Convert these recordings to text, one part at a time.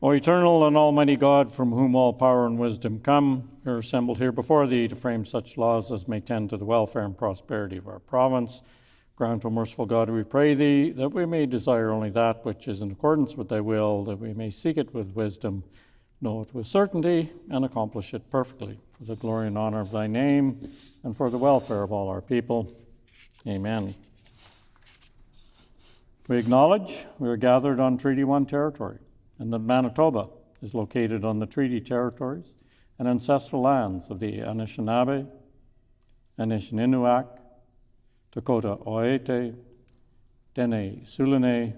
O eternal and almighty God, from whom all power and wisdom come, we are assembled here before thee to frame such laws as may tend to the welfare and prosperity of our province. Grant, O merciful God, we pray thee, that we may desire only that which is in accordance with thy will, that we may seek it with wisdom, know it with certainty, and accomplish it perfectly, for the glory and honor of thy name, and for the welfare of all our people. Amen. We acknowledge we are gathered on Treaty 1 territory, and that Manitoba is located on the treaty territories and ancestral lands of the Anishinaabe, Anishinaabeg, Dakota Oete, Dene Sulene,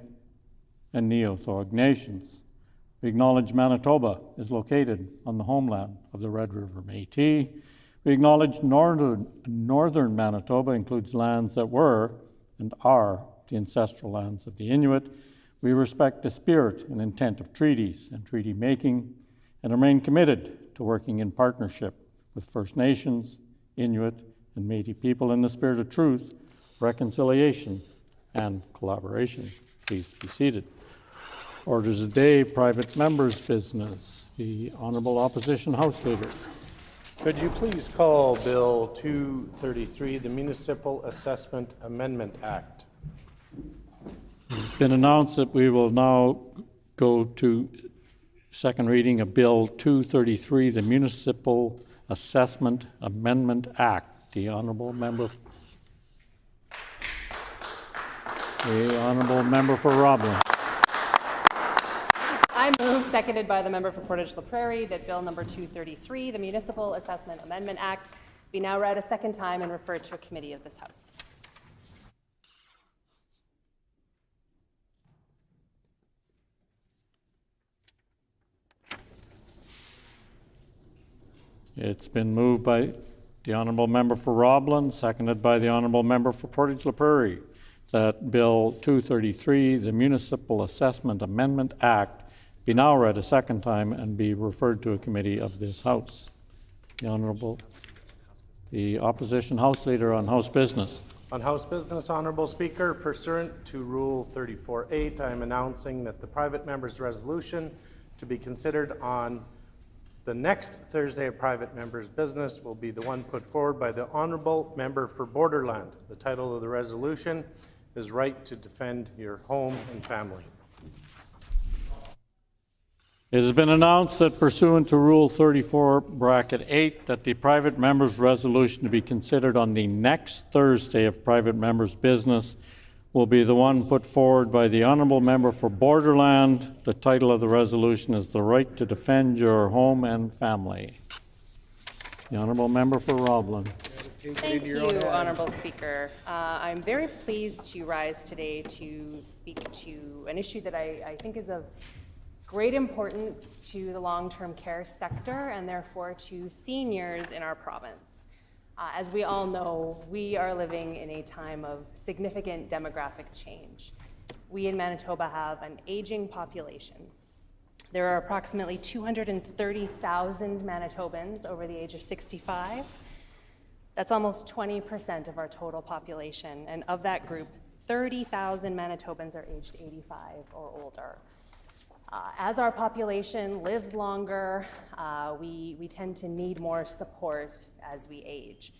and Neothog nations. We acknowledge Manitoba is located on the homeland of the Red River Métis. We acknowledge northern Manitoba includes lands that were and are the ancestral lands of the Inuit. We respect the spirit and intent of treaties and treaty making and remain committed to working in partnership with First Nations, Inuit, and Métis people in the spirit of truth, reconciliation, and collaboration. Please be seated. Orders of the day, private members' business. The Honourable Opposition House Leader. Could you please call Bill 233, the Municipal Assessment Amendment Act? It's been announced that we will now go to second reading of Bill 233, the Municipal Assessment Amendment Act. The Honourable Member for Roblin. I move, seconded by the member for Portage-La Prairie, that Bill number 233, the Municipal Assessment Amendment Act, be now read a second time and referred to a committee of this House. It's been moved by the Honourable Member for Roblin, seconded by the Honourable Member for Portage-La Prairie, that Bill 233, the Municipal Assessment Amendment Act, be now read a second time and be referred to a committee of this House. The Opposition House Leader on House Business. On House Business, Honourable Speaker, pursuant to Rule 34.8, I am announcing that the private member's resolution to be considered on the next Thursday of private members' business will be the one put forward by the Honourable Member for Borderland. The title of the resolution is Right to Defend Your Home and Family. It has been announced that pursuant to Rule 34(8) that the private member's resolution to be considered on the next Thursday of private members' business will be the one put forward by the Honourable Member for Borderland. The title of the resolution is The Right to Defend Your Home and Family. The Honourable Member for Roblin. Thank you, Honourable Speaker. I'm very pleased to rise today to speak to an issue that I think is of great importance to the long-term care sector and therefore to seniors in our province. As we all know, we are living in a time of significant demographic change. We in Manitoba have an aging population. There are approximately 230,000 Manitobans over the age of 65. That's almost 20% of our total population, and of that group, 30,000 Manitobans are aged 85 or older. As our population lives longer, we tend to need more support as we age.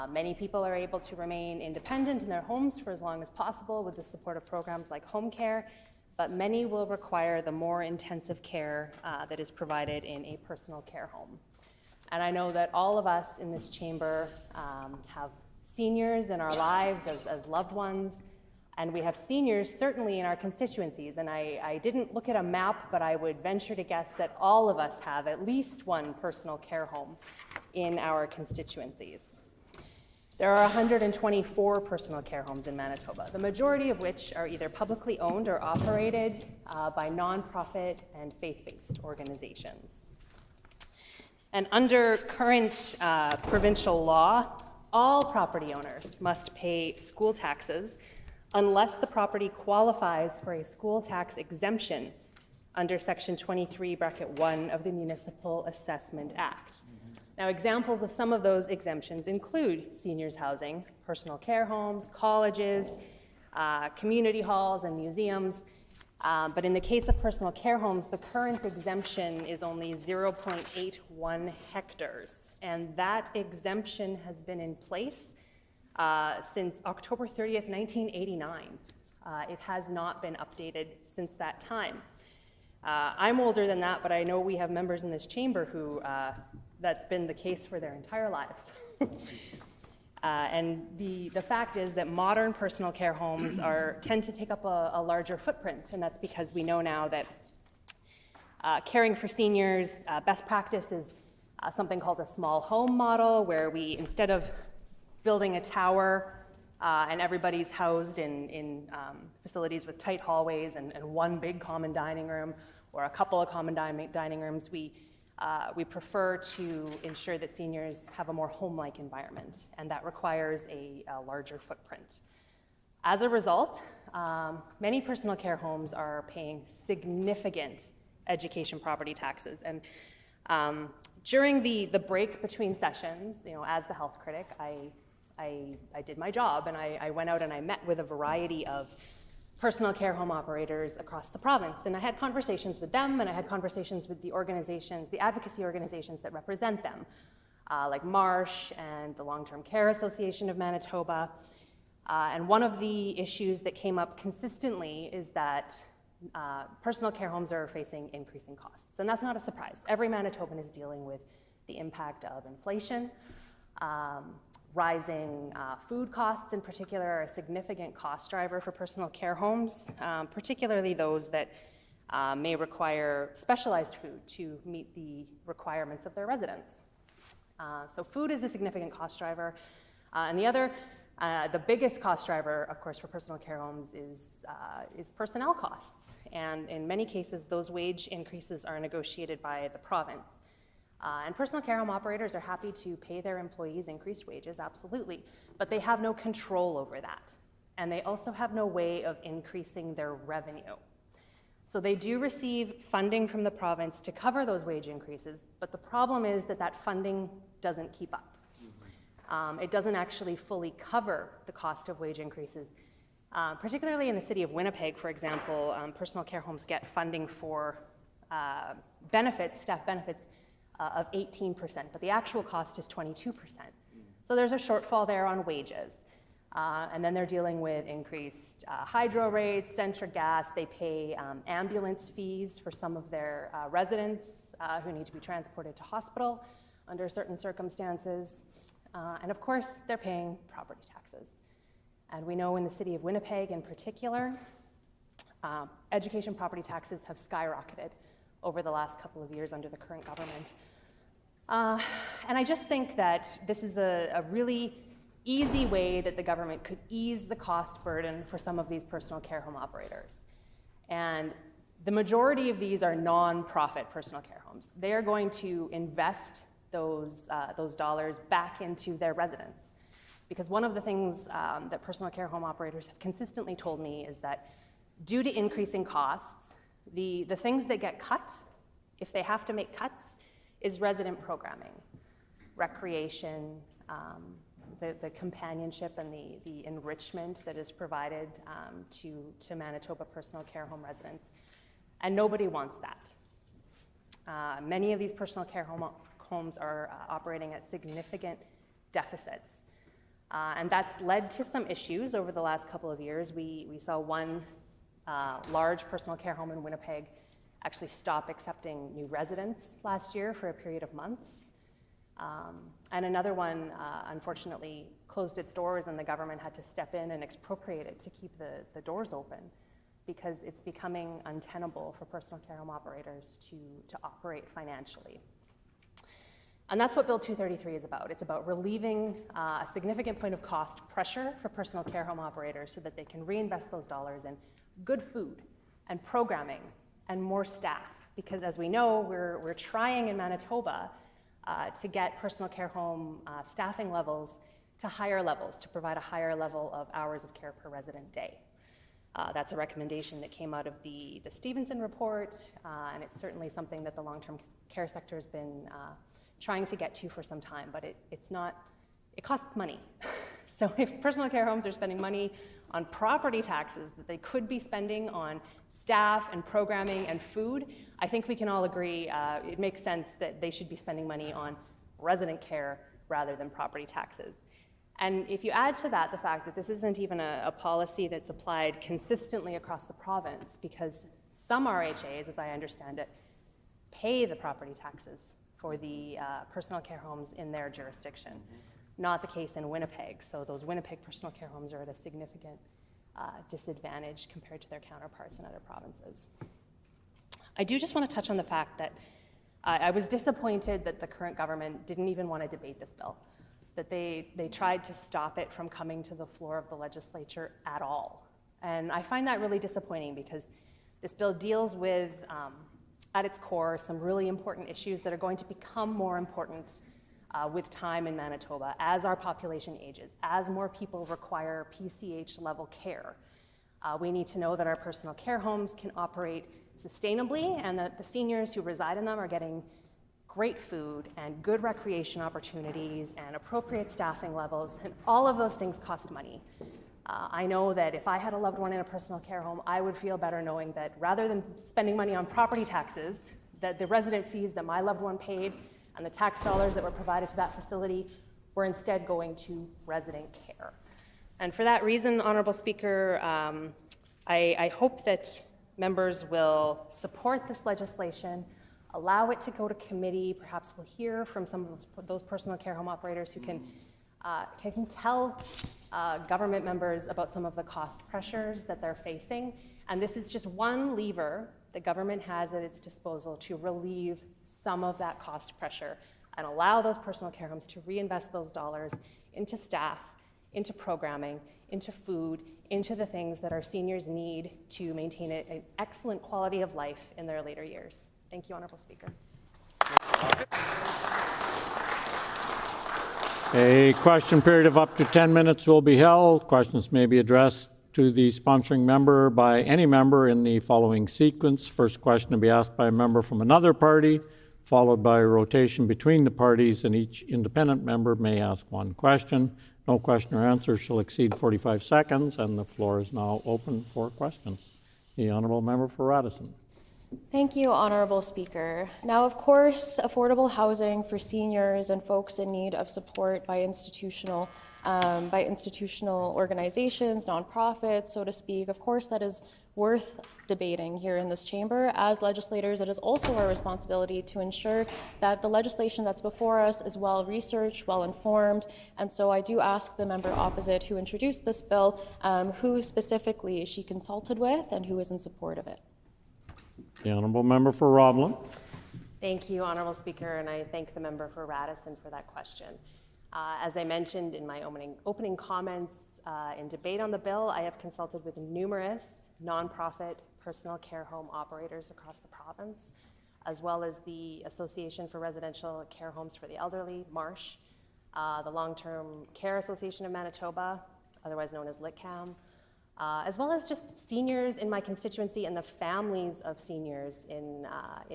Many people are able to remain independent in their homes for as long as possible with the support of programs like home care, but many will require the more intensive care that is provided in a personal care home. And I know that all of us in this chamber have seniors in our lives as loved ones, and we have seniors certainly in our constituencies. And I didn't look at a map, but I would venture to guess that all of us have at least one personal care home in our constituencies. There are 124 personal care homes in Manitoba, the majority of which are either publicly owned or operated by nonprofit and faith-based organizations. And under current provincial law, all property owners must pay school taxes unless the property qualifies for a school tax exemption under Section 23(1) of the Municipal Assessment Act. Now, examples of some of those exemptions include seniors housing, personal care homes, colleges, community halls, and museums. But in the case of personal care homes, the current exemption is only 0.81 hectares. And that exemption has been in place since October 30th, 1989. It has not been updated since that time. I'm older than that, but I know we have members in this chamber who that's been the case for their entire lives. And the fact is that modern personal care homes tend to take up a larger footprint, and that's because we know now that caring for seniors, best practice is something called a small home model, where we, instead of building a tower and everybody's housed in facilities with tight hallways and one big common dining room or a couple of common dining rooms, we prefer to ensure that seniors have a more home-like environment, and that requires a larger footprint. As a result, many personal care homes are paying significant education property taxes. And during the break between sessions, as the health critic, I did my job, and I went out and I met with a variety of personal care home operators across the province. And I had conversations with them, and I had conversations with the organizations, the advocacy organizations that represent them, like Marsh and the Long-Term Care Association of Manitoba. And one of the issues that came up consistently is that personal care homes are facing increasing costs. And that's not a surprise. Every Manitoban is dealing with the impact of inflation. Rising food costs in particular are a significant cost driver for personal care homes, particularly those that may require specialized food to meet the requirements of their residents. So food is a significant cost driver. And the biggest cost driver, of course, for personal care homes is personnel costs. And in many cases, those wage increases are negotiated by the province. And personal care home operators are happy to pay their employees increased wages, absolutely, but they have no control over that. And they also have no way of increasing their revenue. So they do receive funding from the province to cover those wage increases, but the problem is that funding doesn't keep up. It doesn't actually fully cover the cost of wage increases. Particularly in the city of Winnipeg, for example, personal care homes get funding for benefits, staff benefits, of 18%, but the actual cost is 22%. So there's a shortfall there on wages. And then they're dealing with increased hydro rates, Centra gas. They pay ambulance fees for some of their residents who need to be transported to hospital under certain circumstances. And of course, they're paying property taxes. And we know in the city of Winnipeg in particular, education property taxes have skyrocketed over the last couple of years under the current government. And I just think that this is a really easy way that the government could ease the cost burden for some of these personal care home operators. And the majority of these are non-profit personal care homes. They are going to invest those dollars back into their residents. Because one of the things that personal care home operators have consistently told me is that due to increasing costs, the things that get cut, if they have to make cuts, is resident programming, recreation, the companionship and the enrichment that is provided to Manitoba personal care home residents. And nobody wants that. Many of these personal care homes are operating at significant deficits. And that's led to some issues over the last couple of years. We saw one large personal care home in Winnipeg actually stop accepting new residents last year for a period of months. And another one, unfortunately, closed its doors, and the government had to step in and expropriate it to keep the doors open, because it's becoming untenable for personal care home operators to operate financially. And that's what Bill 233 is about. It's about relieving a significant point of cost pressure for personal care home operators so that they can reinvest those dollars in good food and programming and more staff. Because as we know, we're trying in Manitoba to get personal care home staffing levels to higher levels, to provide a higher level of hours of care per resident day. That's a recommendation that came out of the Stevenson report, and it's certainly something that the long-term care sector has been trying to get to for some time, but it costs money So if personal care homes are spending money on property taxes that they could be spending on staff and programming and food, I think we can all agree it makes sense that they should be spending money on resident care rather than property taxes. And if you add to that the fact that this isn't even a policy that's applied consistently across the province, because some RHAs, as I understand it, pay the property taxes for the personal care homes in their jurisdiction. Not the case in Winnipeg. So those Winnipeg personal care homes are at a significant disadvantage compared to their counterparts in other provinces. I do just want to touch on the fact that I was disappointed that the current government didn't even want to debate this bill, that they tried to stop it from coming to the floor of the legislature at all. And I find that really disappointing because this bill deals with, at its core, some really important issues that are going to become more important with time in Manitoba as our population ages, as more people require PCH level care. We need to know that our personal care homes can operate sustainably and that the seniors who reside in them are getting great food and good recreation opportunities and appropriate staffing levels, and all of those things cost money. I know that if I had a loved one in a personal care home, I would feel better knowing that rather than spending money on property taxes, that the resident fees that my loved one paid and the tax dollars that were provided to that facility were instead going to resident care. And for that reason, Honourable Speaker, I hope that members will support this legislation, allow it to go to committee. Perhaps we'll hear from some of those personal care home operators who can tell government members about some of the cost pressures that they're facing. And this is just one lever the government has at its disposal to relieve some of that cost pressure and allow those personal care homes to reinvest those dollars into staff, into programming, into food, into the things that our seniors need to maintain an excellent quality of life in their later years. Thank you, Honourable Speaker. A question period of up to 10 minutes will be held. Questions may be addressed to the sponsoring member by any member in the following sequence. First question to be asked by a member from another party, followed by a rotation between the parties, and each independent member may ask one question. No question or answer shall exceed 45 seconds, and the floor is now open for questions. The Honourable Member for Radisson. Thank you, Honourable Speaker. Now, of course, affordable housing for seniors and folks in need of support by institutional organizations, nonprofits, so to speak, of course, that is worth debating here in this chamber. As legislators, it is also our responsibility to ensure that the legislation that's before us is well-researched, well-informed, and so I do ask the member opposite who introduced this bill who specifically she consulted with and who is in support of it. The Honourable Member for Roblin. Thank you, Honourable Speaker, and I thank the member for Radisson for that question. As I mentioned in my opening comments in debate on the bill, I have consulted with numerous nonprofit personal care home operators across the province, as well as the Association for Residential Care Homes for the Elderly, MARSH, the Long-Term Care Association of Manitoba, otherwise known as LITCAM, as well as just seniors in my constituency and the families of seniors in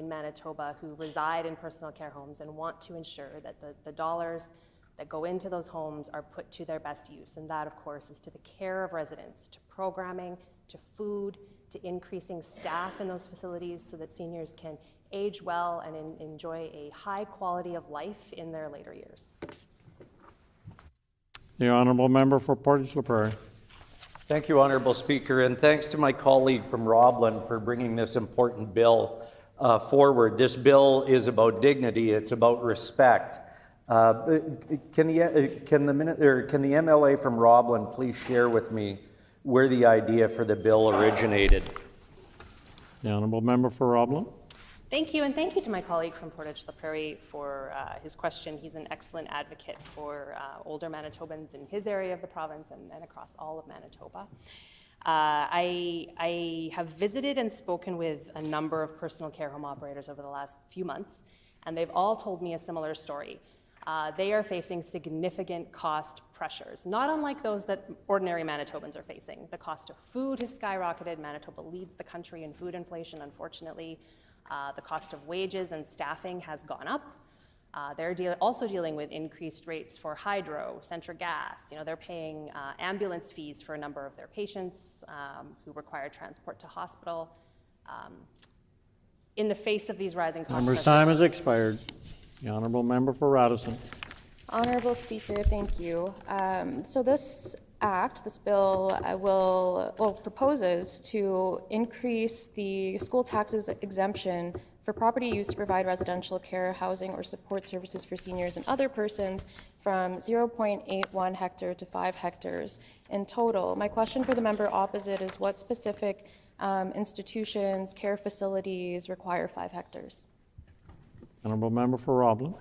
Manitoba who reside in personal care homes and want to ensure that the dollars that go into those homes are put to their best use. And that, of course, is to the care of residents, to programming, to food, to increasing staff in those facilities so that seniors can age well and enjoy a high quality of life in their later years. The Honourable Member for Portage-La Prairie. Thank you, Honourable Speaker, and thanks to my colleague from Roblin for bringing this important bill forward. This bill is about dignity, it's about respect. Can the MLA from Roblin please share with me where the idea for the bill originated? The Honourable Member for Roblin. Thank you, and thank you to my colleague from Portage-La Prairie for his question. He's an excellent advocate for older Manitobans in his area of the province and across all of Manitoba. I have visited and spoken with a number of personal care home operators over the last few months, and they've all told me a similar story. They are facing significant cost pressures, not unlike those that ordinary Manitobans are facing. The cost of food has skyrocketed. Manitoba leads the country in food inflation, unfortunately. The cost of wages and staffing has gone up. They're also dealing with increased rates for hydro, Centra Gas. You know, they're paying ambulance fees for a number of their patients who require transport to hospital. In the face of these rising cost Member's pressures, time has expired. The Honourable Member for Radisson. Honourable Speaker, thank you. So this bill proposes to increase the school taxes exemption for property used to provide residential care, housing, or support services for seniors and other persons from 0.81 hectare to 5 hectares in total. My question for the member opposite is what specific institutions, care facilities require 5 hectares? Honourable Member for Roblin.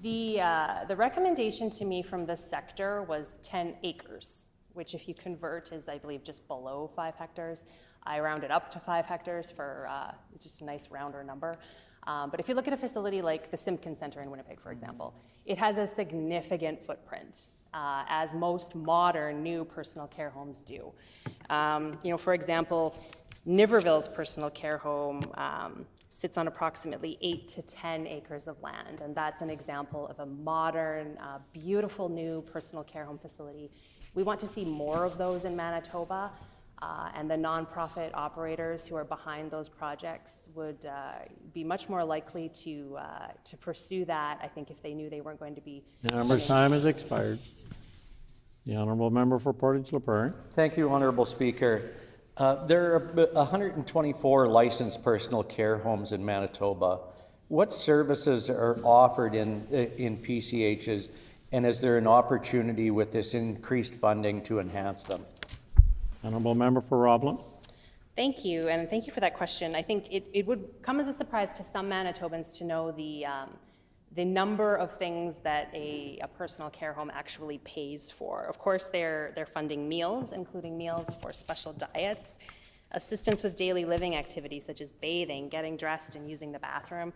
The recommendation to me from the sector was 10 acres, which if you convert is, I believe, just below 5 hectares. I rounded up to 5 hectares for just a nice rounder number. But if you look at a facility like the Simpkin Center in Winnipeg, for example, it has a significant footprint, as most modern new personal care homes do. You know, for example, Niverville's personal care home sits on approximately 8 to 10 acres of land, and that's an example of a modern, beautiful new personal care home facility. We want to see more of those in Manitoba, and the nonprofit operators who are behind those projects would be much more likely to pursue that, I think, if they knew they weren't going to be. The member's time has expired. The Honourable Member for Portage-La Prairie. Thank you, Honourable Speaker. There are 124 licensed personal care homes in Manitoba. What services are offered in PCHs, and is there an opportunity with this increased funding to enhance them? Honourable Member for Roblin. Thank you, and thank you for that question. I think it would come as a surprise to some Manitobans to know the number of things that a personal care home actually pays for. Of course, they're funding meals, including meals for special diets, assistance with daily living activities such as bathing, getting dressed and using the bathroom,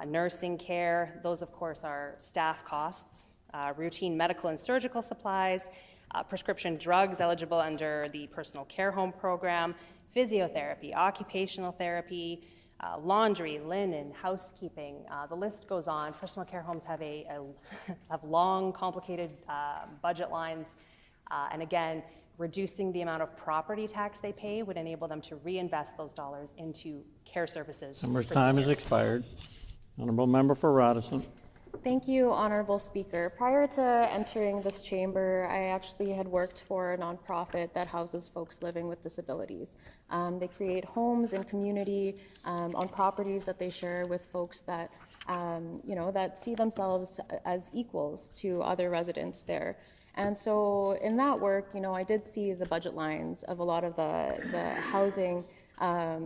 nursing care. Those, of course, are staff costs, routine medical and surgical supplies, prescription drugs eligible under the personal care home program, physiotherapy, occupational therapy, laundry, linen, housekeeping. The list goes on. Personal care homes have have long, complicated budget lines, and again, reducing the amount of property tax they pay would enable them to reinvest those dollars into care services. Member's time has expired. Honourable Member for Radisson. Thank you, Honourable Speaker. Prior to entering this chamber, I actually had worked for a nonprofit that houses folks living with disabilities. They create homes and community on properties that they share with folks that, that see themselves as equals to other residents there. And so in that work, I did see the budget lines of a lot of the housing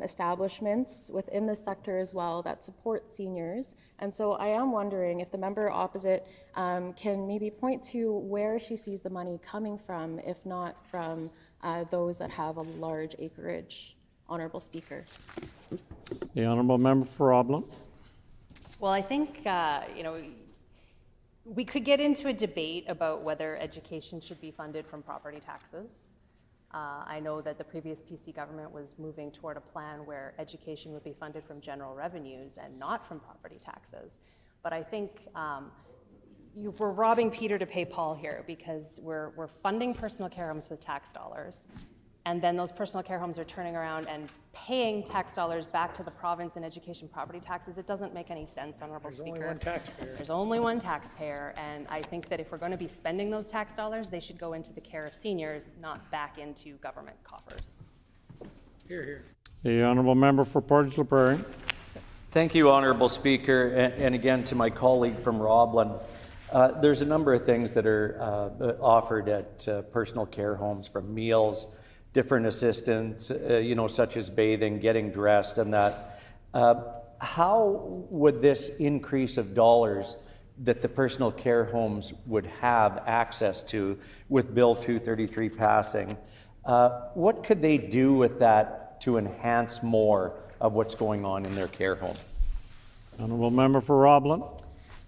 establishments within the sector as well that support seniors. And so I am wondering if the member opposite can maybe point to where she sees the money coming from, if not from those that have a large acreage. Honourable Speaker. The Honourable Member for Roblin. Well, I think, we could get into a debate about whether education should be funded from property taxes. I know that the previous PC government was moving toward a plan where education would be funded from general revenues and not from property taxes. But I think we're robbing Peter to pay Paul here, because we're funding personal care homes with tax dollars, and then those personal care homes are turning around and paying tax dollars back to the province in education property taxes. It doesn't make any sense, Honourable Speaker. There's only one taxpayer. There's only one taxpayer, and I think that if we're going to be spending those tax dollars, they should go into the care of seniors, not back into government coffers. Hear, hear. The Honourable Member for Portage-La Prairie. Thank you, Honourable Speaker, and again to my colleague from Roblin. There's a number of things that are offered at personal care homes, from meals, different assistance, such as bathing, getting dressed, and that. How would this increase of dollars that the personal care homes would have access to with Bill 233 passing, what could they do with that to enhance more of what's going on in their care home? Honourable Member for Roblin.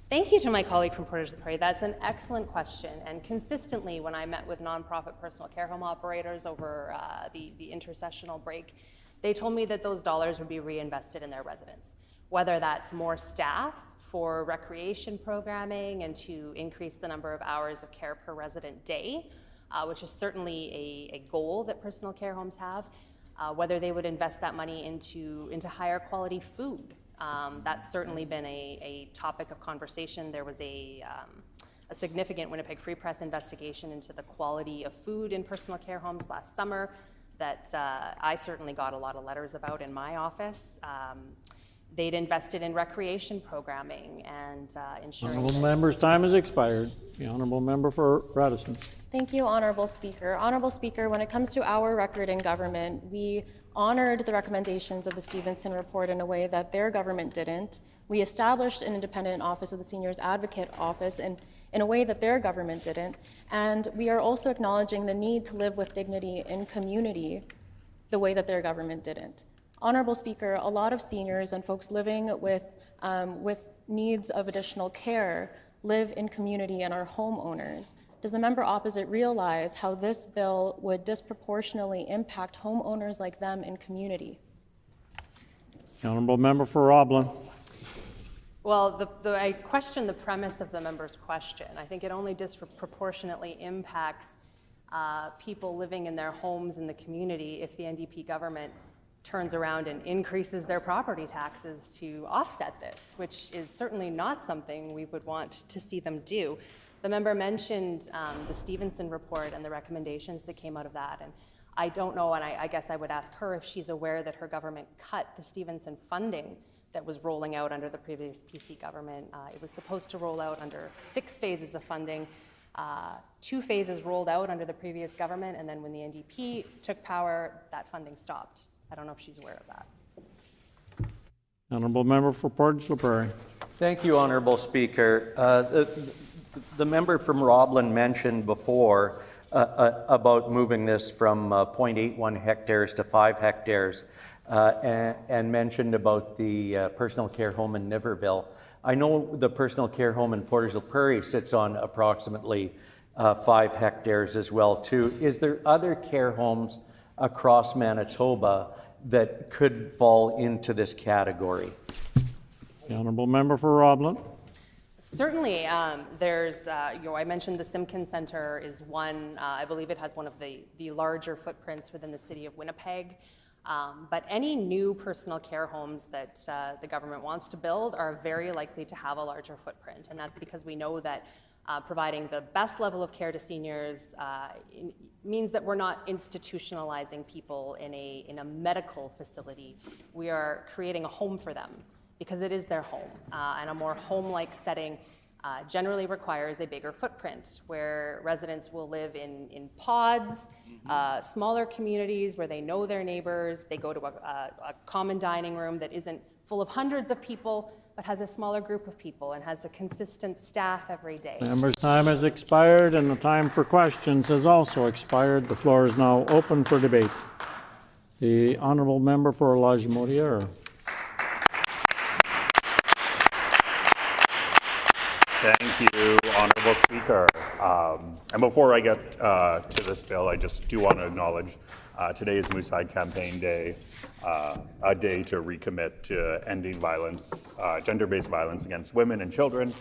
Thank you to my colleague from Portage-La Prairie. That's an excellent question. And consistently, when I met with nonprofit personal care home operators over the intersessional break, they told me that those dollars would be reinvested in their residents, whether that's more staff for recreation programming and to increase the number of hours of care per resident day, which is certainly a goal that personal care homes have. Whether they would invest that money into higher quality food. That's certainly been a topic of conversation. There was a significant Winnipeg Free Press investigation into the quality of food in personal care homes last summer that I certainly got a lot of letters about in my office. They'd invested in recreation programming and ensuring... Honourable member's time has expired. The honourable member for Radisson. Thank you, Honourable Speaker. Honourable Speaker, when it comes to our record in government, we honored the recommendations of the Stevenson report in a way that their government didn't. We established an independent Office of the Seniors Advocate Office in a way that their government didn't. And we are also acknowledging the need to live with dignity in community the way that their government didn't. Honourable Speaker, a lot of seniors and folks living with needs of additional care live in community and are homeowners. Does the member opposite realize how this bill would disproportionately impact homeowners like them in community? The honourable member for Roblin. Well, I question the premise of the member's question. I think it only disproportionately impacts people living in their homes in the community if the NDP government turns around and increases their property taxes to offset this, which is certainly not something we would want to see them do. The member mentioned the Stevenson report and the recommendations that came out of that, and I don't know, and I guess I would ask her if she's aware that her government cut the Stevenson funding that was rolling out under the previous PC government. It was supposed to roll out under 6 phases of funding. 2 phases rolled out under the previous government, and then when the NDP took power, that funding stopped. I don't know if she's aware of that. Honourable member for Portage La Prairie. Thank you, Honourable Speaker. The member from Roblin mentioned before about moving this from 0.81 hectares to 5 hectares and mentioned about the personal care home in Niverville. I know the personal care home in Portage La Prairie sits on approximately 5 hectares as well too. Is there other care homes across Manitoba that could fall into this category? The honourable member for Roblin. Certainly, there's, I mentioned the Simkin Centre is one. I believe it has one of the larger footprints within the city of Winnipeg. But any new personal care homes that the government wants to build are very likely to have a larger footprint. And that's because we know that providing the best level of care to seniors means that we're not institutionalizing people in a medical facility. We are creating a home for them, because it is their home, and a more home-like setting generally requires a bigger footprint, where residents will live in pods, smaller communities where they know their neighbors, they go to a common dining room that isn't full of hundreds of people, but has a smaller group of people and has a consistent staff every day. Member's time has expired and the time for questions has also expired. The floor is now open for debate. The honourable member for Lagimodiere. Thank you, Honourable Speaker. And before I get to this bill, I just do want to acknowledge today is Moose Hide Campaign Day, a day to recommit to ending violence, gender-based violence against women and children.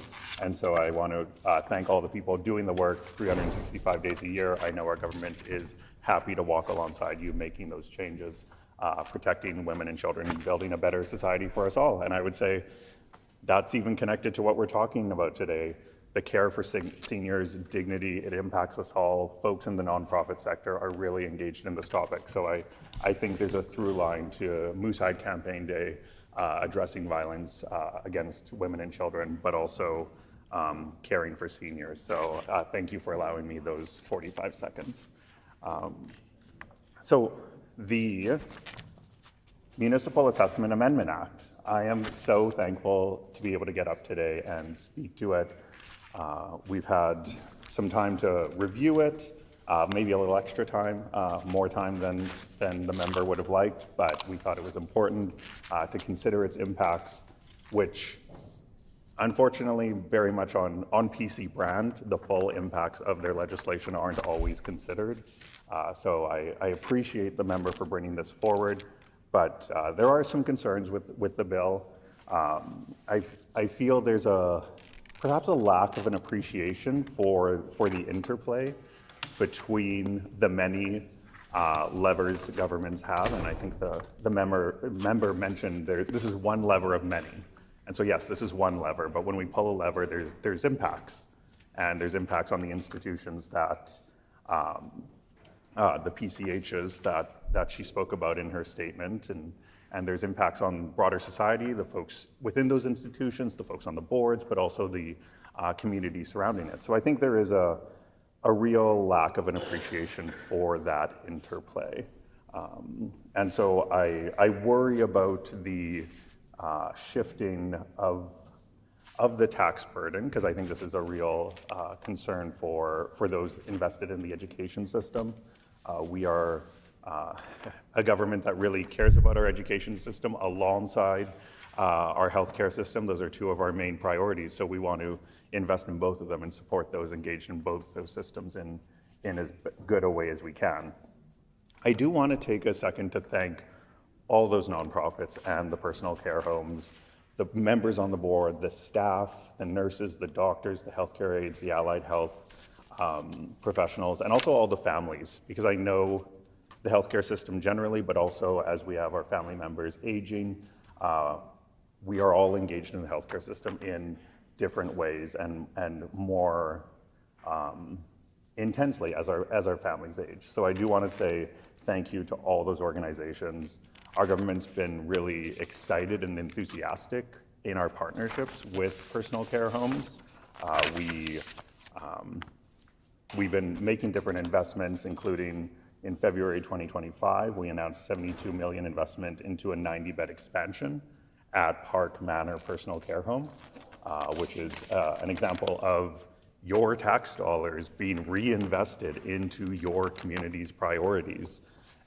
And so I want to thank all the people doing the work 365 days a year. I know our government is happy to walk alongside you making those changes, protecting women and children, and building a better society for us all. And I would say that's even connected to what we're talking about today. The care for seniors, dignity, it impacts us all. Folks in the nonprofit sector are really engaged in this topic. So I think there's a through line to Moose Hide Campaign Day, addressing violence against women and children, but also caring for seniors. So thank you for allowing me those 45 seconds. So the Municipal Assessment Amendment Act. I am so thankful to be able to get up today and speak to it. We've had some time to review it, maybe a little extra time, more time than the member would have liked, but we thought it was important to consider its impacts, which unfortunately very much on PC brand, the full impacts of their legislation aren't always considered. So I appreciate the member for bringing this forward. But there are some concerns with the bill. I feel there's perhaps a lack of an appreciation for the interplay between the many levers the governments have, and I think the member mentioned this is one lever of many. And so yes, this is one lever, but when we pull a lever, there's impacts. And there's impacts on the institutions that, the PCHs that she spoke about in her statement, and there's impacts on broader society, the folks within those institutions, the folks on the boards, but also the community surrounding it. So I think there is a real lack of an appreciation for that interplay. And so I worry about the shifting of the tax burden, because I think this is a real concern for those invested in the education system. We are a government that really cares about our education system alongside our healthcare system. Those are two of our main priorities, so we want to invest in both of them and support those engaged in both those systems in as good a way as we can. I do want to take a second to thank all those nonprofits and the personal care homes, the members on the board, the staff, the nurses, the doctors, the healthcare aides, the allied health professionals, and also all the families, because I know the healthcare system generally, but also as we have our family members aging, we are all engaged in the healthcare system in different ways and more intensely as our families age. So I do want to say thank you to all those organizations. Our government's been really excited and enthusiastic in our partnerships with personal care homes. We've been making different investments, including in February 2025, we announced $72 million investment into a 90-bed expansion at Park Manor Personal Care Home, which is an example of your tax dollars being reinvested into your community's priorities.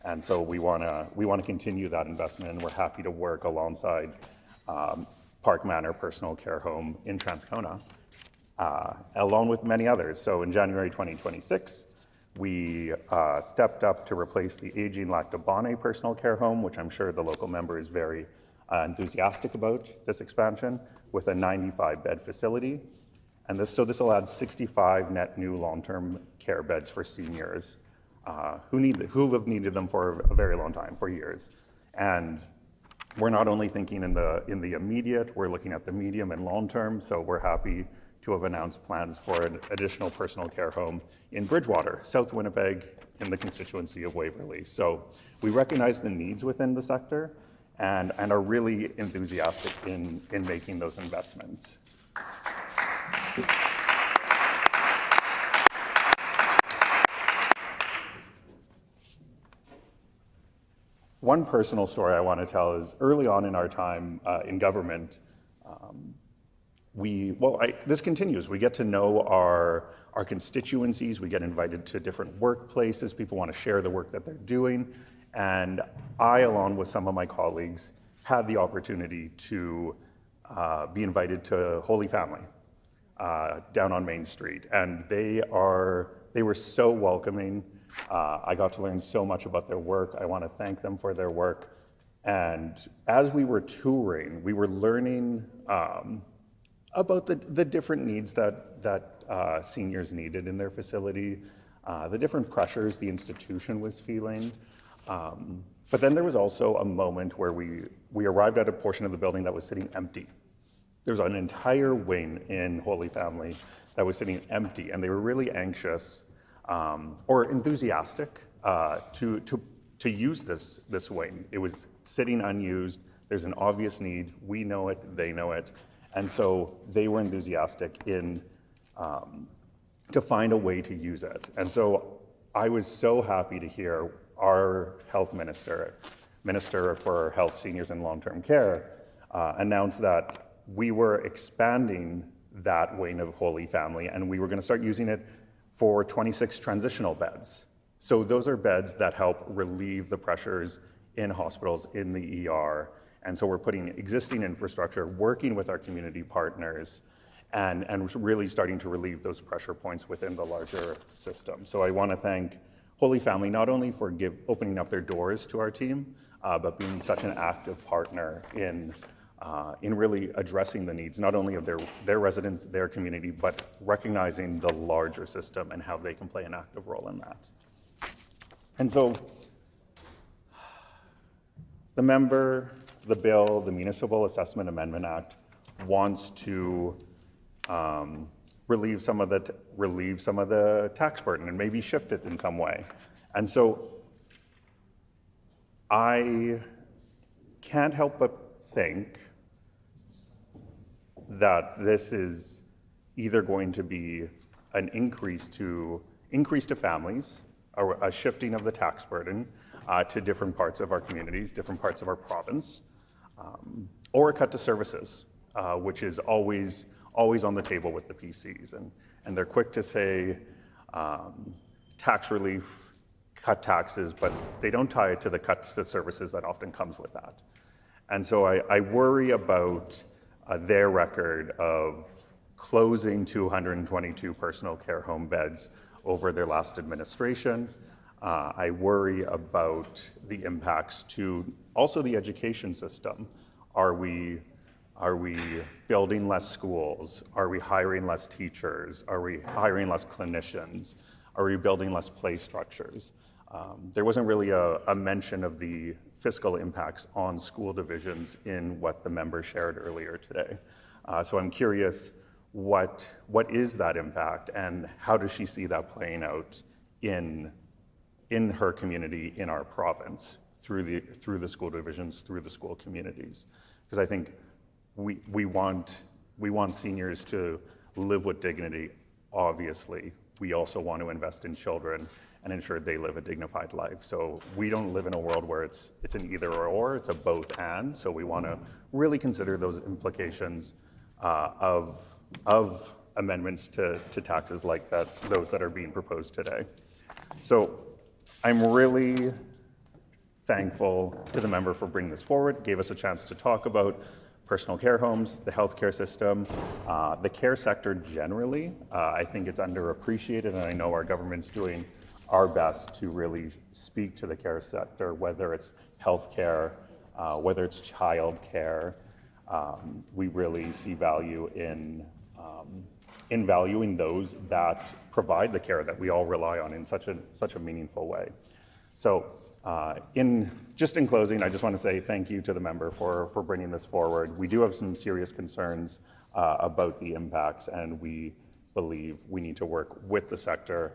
And so we want to continue that investment, and we're happy to work alongside Park Manor Personal Care Home in Transcona, along with many others. So in January 2026, we stepped up to replace the aging Lactabane Personal Care Home, which I'm sure the local member is very enthusiastic about this expansion, with a 95-bed facility. And this will add 65 net new long-term care beds for seniors who have needed them for a very long time, for years. And we're not only thinking in the immediate, we're looking at the medium and long term. So we're happy to have announced plans for an additional personal care home in Bridgewater, South Winnipeg, in the constituency of Waverley. So we recognize the needs within the sector and are really enthusiastic in making those investments. One personal story I want to tell is early on in our time in government, this continues. We get to know our constituencies, we get invited to different workplaces, people want to share the work that they're doing, and I, along with some of my colleagues, had the opportunity to be invited to Holy Family down on Main Street, and they were so welcoming. I got to learn so much about their work. I want to thank them for their work. And as we were touring, we were learning about the different needs that seniors needed in their facility, the different pressures the institution was feeling. But then there was also a moment where we arrived at a portion of the building that was sitting empty. There was an entire wing in Holy Family that was sitting empty, and they were really anxious or enthusiastic to use this wing. It was sitting unused. There's an obvious need. We know it. They know it. And so they were enthusiastic in to find a way to use it. And so I was so happy to hear our health minister for health, seniors, and long-term care announce that we were expanding that wing of Holy Family, and we were going to start using it for 26 transitional beds. So those are beds that help relieve the pressures in hospitals, in the ER. And so we're putting existing infrastructure, working with our community partners, and really starting to relieve those pressure points within the larger system. So I want to thank Holy Family not only for opening up their doors to our team, but being such an active partner in in really addressing the needs, not only of their residents, their community, but recognizing the larger system and how they can play an active role in that. And so the bill, the Municipal Assessment Amendment Act, wants to relieve some of the tax burden and maybe shift it in some way. And so I can't help but think that this is either going to be an increase to families, or a shifting of the tax burden to different parts of our communities, different parts of our province, or a cut to services, which is always on the table with the PCs. And they're quick to say tax relief, cut taxes, but they don't tie it to the cuts to services that often comes with that. And so I worry about their record of closing 222 personal care home beds over their last administration. I worry about the impacts to also the education system. Are we building less schools? Are we hiring less teachers? Are we hiring less clinicians? Are we building less play structures? There wasn't really a mention of the fiscal impacts on school divisions in what the member shared earlier today. So I'm curious, what is that impact, and how does she see that playing out in her community, in our province, through the school divisions, through the school communities? Because I think we want seniors to live with dignity. Obviously, we also want to invest in children and ensure they live a dignified life. So we don't live in a world where it's an either or, it's a both and. So we want to really consider those implications of amendments to taxes like that, those that are being proposed today. So I'm really thankful to the member for bringing this forward, gave us a chance to talk about personal care homes, the healthcare system, the care sector generally. I think it's underappreciated, and I know our government's doing our best to really speak to the care sector, whether it's healthcare, whether it's child care. We really see value in valuing those that provide the care that we all rely on in such a meaningful way. So in closing, I just want to say thank you to the member for bringing this forward. We do have some serious concerns about the impacts, and we believe we need to work with the sector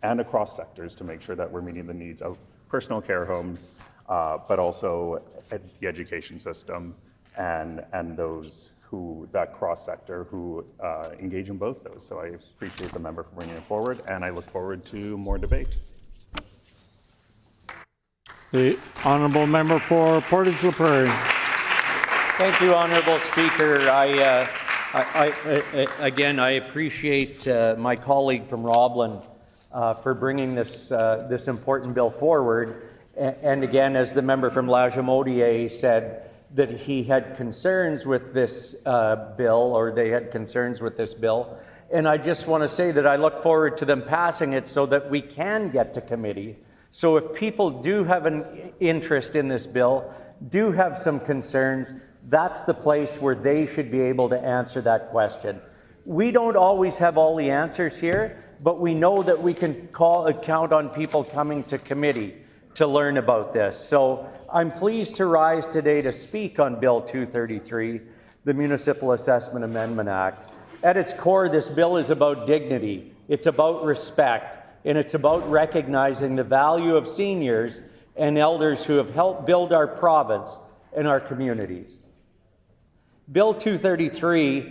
and across sectors to make sure that we're meeting the needs of personal care homes, but also the education system and those that cross-sector who engage in both those. So I appreciate the member for bringing it forward, and I look forward to more debate. The honourable member for Portage La Prairie. Thank you, Honourable Speaker. Again, I appreciate my colleague from Roblin for bringing this important bill forward. And again, as the member from Lagimodiere said, that he had concerns with this bill, or they had concerns with this bill. And I just want to say that I look forward to them passing it so that we can get to committee. So if people do have an interest in this bill, do have some concerns, that's the place where they should be able to answer that question. We don't always have all the answers here, but we know that we can count on people coming to committee to learn about this. So I'm pleased to rise today to speak on Bill 233, the Municipal Assessment Amendment Act. At its core, this bill is about dignity, it's about respect, and it's about recognizing the value of seniors and elders who have helped build our province and our communities. Bill 233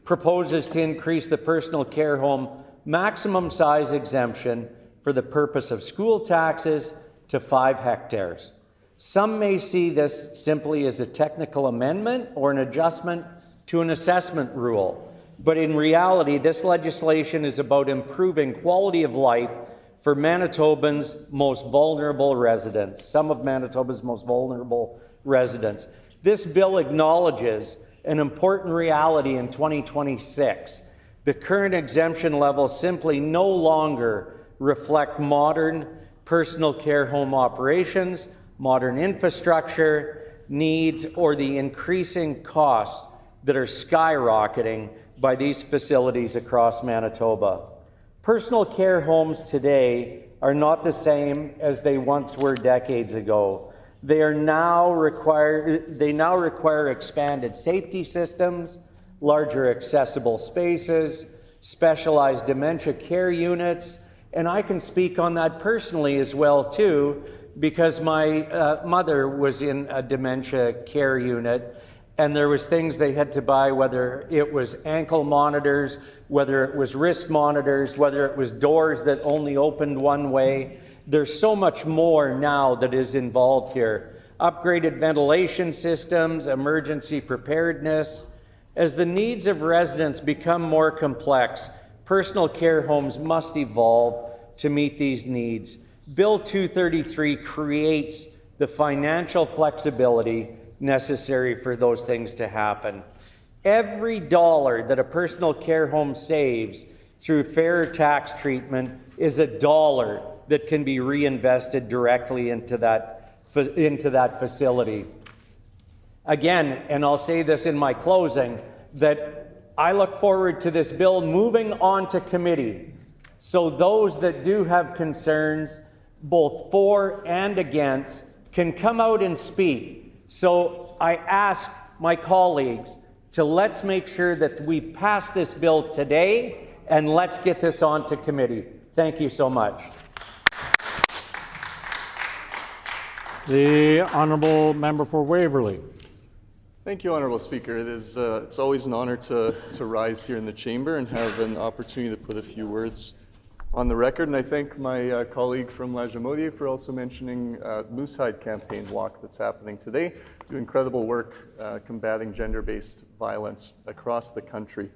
proposes to increase the personal care home maximum size exemption for the purpose of school taxes to 5 hectares. Some may see this simply as a technical amendment or an adjustment to an assessment rule, but in reality, this legislation is about improving quality of life for Manitobans' most vulnerable residents, some of Manitoba's most vulnerable residents. This bill acknowledges an important reality in 2026. The current exemption levels simply no longer reflect modern personal care home operations, modern infrastructure, needs or the increasing costs that are skyrocketing by these facilities across Manitoba. Personal care homes today are not the same as they once were decades ago. They now require expanded safety systems, larger accessible spaces, specialized dementia care units, and I can speak on that personally as well too, because my mother was in a dementia care unit, and there was things they had to buy, whether it was ankle monitors, whether it was wrist monitors, whether it was doors that only opened one way. There's so much more now that is involved here. Upgraded ventilation systems, emergency preparedness. As the needs of residents become more complex, personal care homes must evolve to meet these needs. Bill 233 creates the financial flexibility necessary for those things to happen. Every dollar that a personal care home saves through fair tax treatment is a dollar that can be reinvested directly into that facility. Again, and I'll say this in my closing, that I look forward to this bill moving on to committee, so those that do have concerns, both for and against, can come out and speak. So I ask my colleagues to let's make sure that we pass this bill today, and let's get this on to committee. Thank you so much. The Honourable Member for Waverley. Thank you, Honourable Speaker. It's always an honour to rise here in the chamber and have an opportunity to put a few words on the record. And I thank my colleague from La Jamodier for also mentioning the Moosehide campaign walk that's happening today. Do incredible work combating gender-based violence across the country.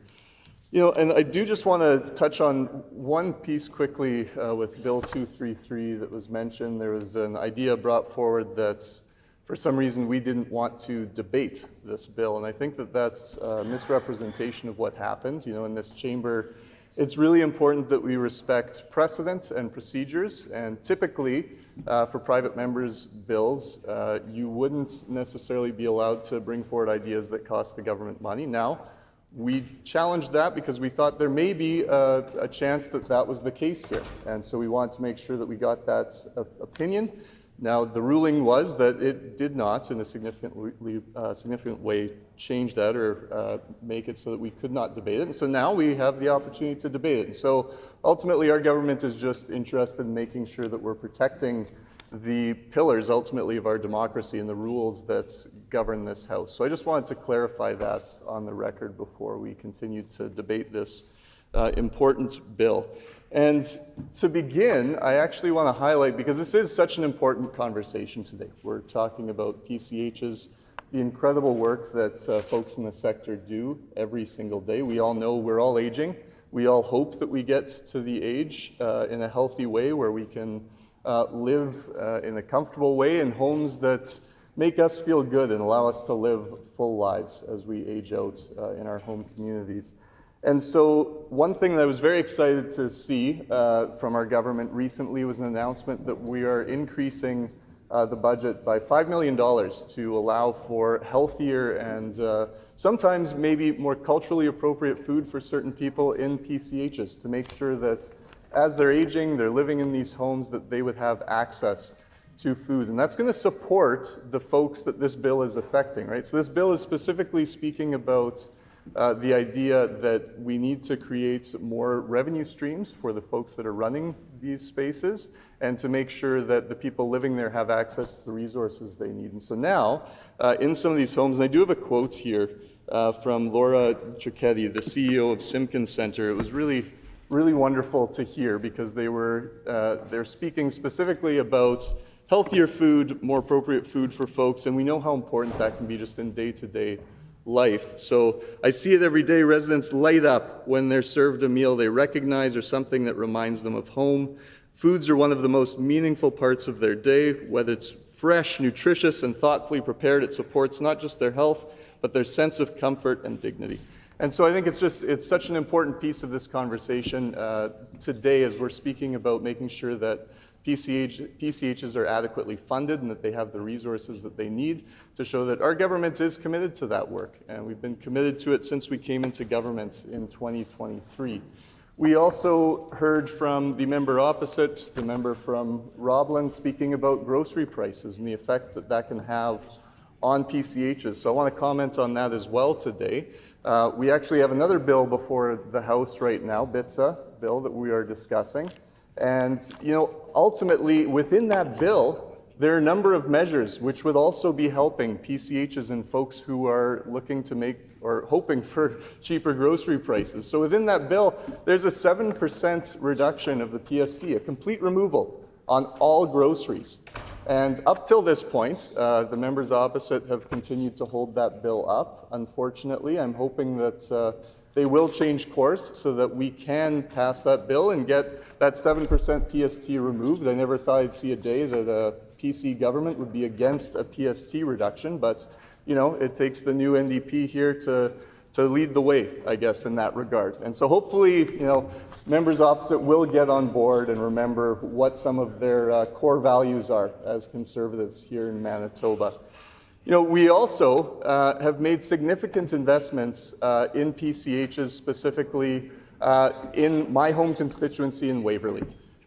You know, and I do just want to touch on one piece quickly with Bill 233 that was mentioned. There was an idea brought forward that for some reason we didn't want to debate this bill, and I think that that's a misrepresentation of what happened. You know, in this chamber, it's really important that we respect precedent and procedures, and typically for private members' bills, you wouldn't necessarily be allowed to bring forward ideas that cost the government money. Now, we challenged that because we thought there may be a chance that that was the case here, and so we wanted to make sure that we got that opinion. Now, the ruling was that it did not, in a significant way, change that or make it so that we could not debate it. And so now we have the opportunity to debate it. And so ultimately, our government is just interested in making sure that we're protecting the pillars, ultimately, of our democracy and the rules that govern this House. So I just wanted to clarify that on the record before we continue to debate this important bill. And to begin, I actually want to highlight, because this is such an important conversation today. We're talking about PCHs, the incredible work that folks in the sector do every single day. We all know we're all aging. We all hope that we get to the age in a healthy way where we can live in a comfortable way in homes that make us feel good and allow us to live full lives as we age out in our home communities. And so one thing that I was very excited to see from our government recently was an announcement that we are increasing the budget by $5 million to allow for healthier and sometimes maybe more culturally appropriate food for certain people in PCHs, to make sure that as they're aging, they're living in these homes, that they would have access to food. And that's going to support the folks that this bill is affecting, right? So this bill is specifically speaking about the idea that we need to create more revenue streams for the folks that are running these spaces, and to make sure that the people living there have access to the resources they need. And so now, in some of these homes, and I do have a quote here from Laura Cicchetti, the CEO of Simpkins Center. It was really wonderful to hear, because they're speaking specifically about healthier food, more appropriate food for folks, and we know how important that can be just in day-to-day life. So I see it every day. Residents light up when they're served a meal they recognize or something that reminds them of home. Foods are one of the most meaningful parts of their day. Whether it's fresh, nutritious, and thoughtfully prepared, it supports not just their health, but their sense of comfort and dignity. And so I think it's such an important piece of this conversation today, as we're speaking about making sure that PCHs are adequately funded and that they have the resources that they need to show that our government is committed to that work. And we've been committed to it since we came into government in 2023. We also heard from the member opposite, the member from Roblin, speaking about grocery prices and the effect that that can have on PCHs. So I want to comment on that as well today. We actually have another bill before the House right now, BITSA bill, that we are discussing. And, ultimately, within that bill, there are a number of measures which would also be helping PCHs and folks who are looking to make or hoping for cheaper grocery prices. So within that bill, there's a 7% reduction of the PST, a complete removal on all groceries. And up till this point, the members opposite have continued to hold that bill up. Unfortunately, I'm hoping that they will change course so that we can pass that bill and get that 7% PST removed. I never thought I'd see a day that a PC government would be against a PST reduction, but it takes the new NDP here to lead the way, I guess, in that regard. And so hopefully, members opposite will get on board and remember what some of their core values are as Conservatives here in Manitoba. We also have made significant investments in PCHs, specifically in my home constituency in Waverley.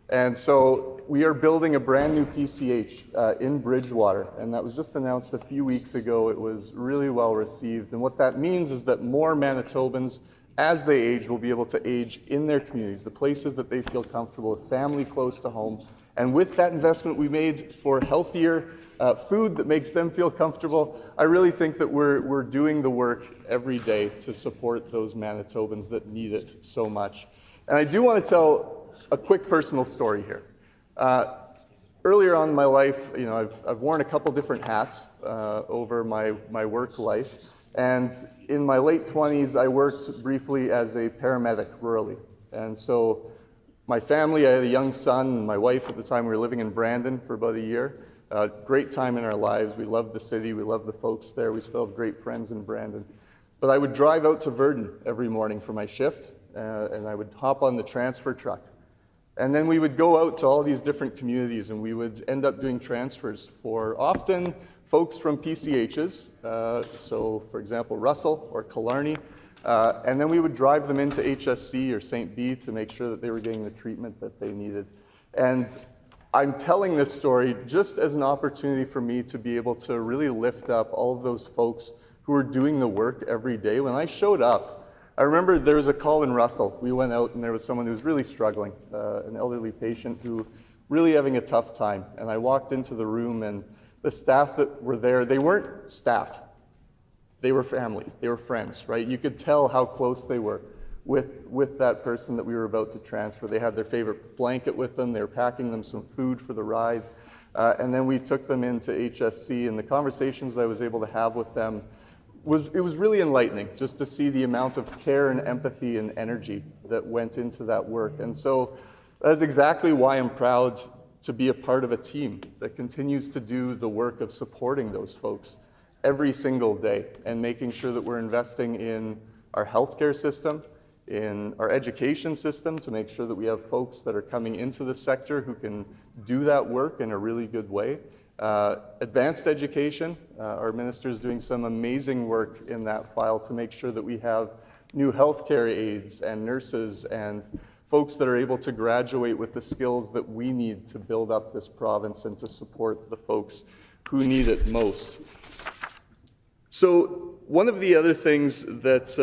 And so we are building a brand new PCH in Bridgewater, and that was just announced a few weeks ago. It was really well received. And what that means is that more Manitobans, as they age, will be able to age in their communities, the places that they feel comfortable, with family close to home. And with that investment we made for healthier food that makes them feel comfortable, I really think that we're doing the work every day to support those Manitobans that need it so much. And I do want to tell a quick personal story here. Earlier on in my life, I've worn a couple different hats over my work life. And in my late 20s, I worked briefly as a paramedic rurally. And so my family, I had a young son, and my wife at the time, we were living in Brandon for about a year. Great time in our lives. We loved the city. We loved the folks there. We still have great friends in Brandon. But I would drive out to Virden every morning for my shift, and I would hop on the transfer truck. And then we would go out to all these different communities, and we would end up doing transfers for often folks from PCHs, so for example, Russell or Killarney, and then we would drive them into HSC or St. B to make sure that they were getting the treatment that they needed. And I'm telling this story just as an opportunity for me to be able to really lift up all of those folks who are doing the work every day. When I showed up, I remember there was a call in Russell. We went out and there was someone who was really struggling, an elderly patient who really having a tough time. And I walked into the room, and the staff that were there, they weren't staff. They were family. They were friends, right? You could tell how close they were with that person that we were about to transfer. They had their favorite blanket with them. They were packing them some food for the ride. And then we took them into HSC, and the conversations that I was able to have with them it was really enlightening just to see the amount of care and empathy and energy that went into that work. And so that is exactly why I'm proud to be a part of a team that continues to do the work of supporting those folks every single day and making sure that we're investing in our healthcare system, in our education system, to make sure that we have folks that are coming into the sector who can do that work in a really good way. Advanced education, our minister is doing some amazing work in that file to make sure that we have new healthcare aides and nurses and folks that are able to graduate with the skills that we need to build up this province and to support the folks who need it most. So one of the other things that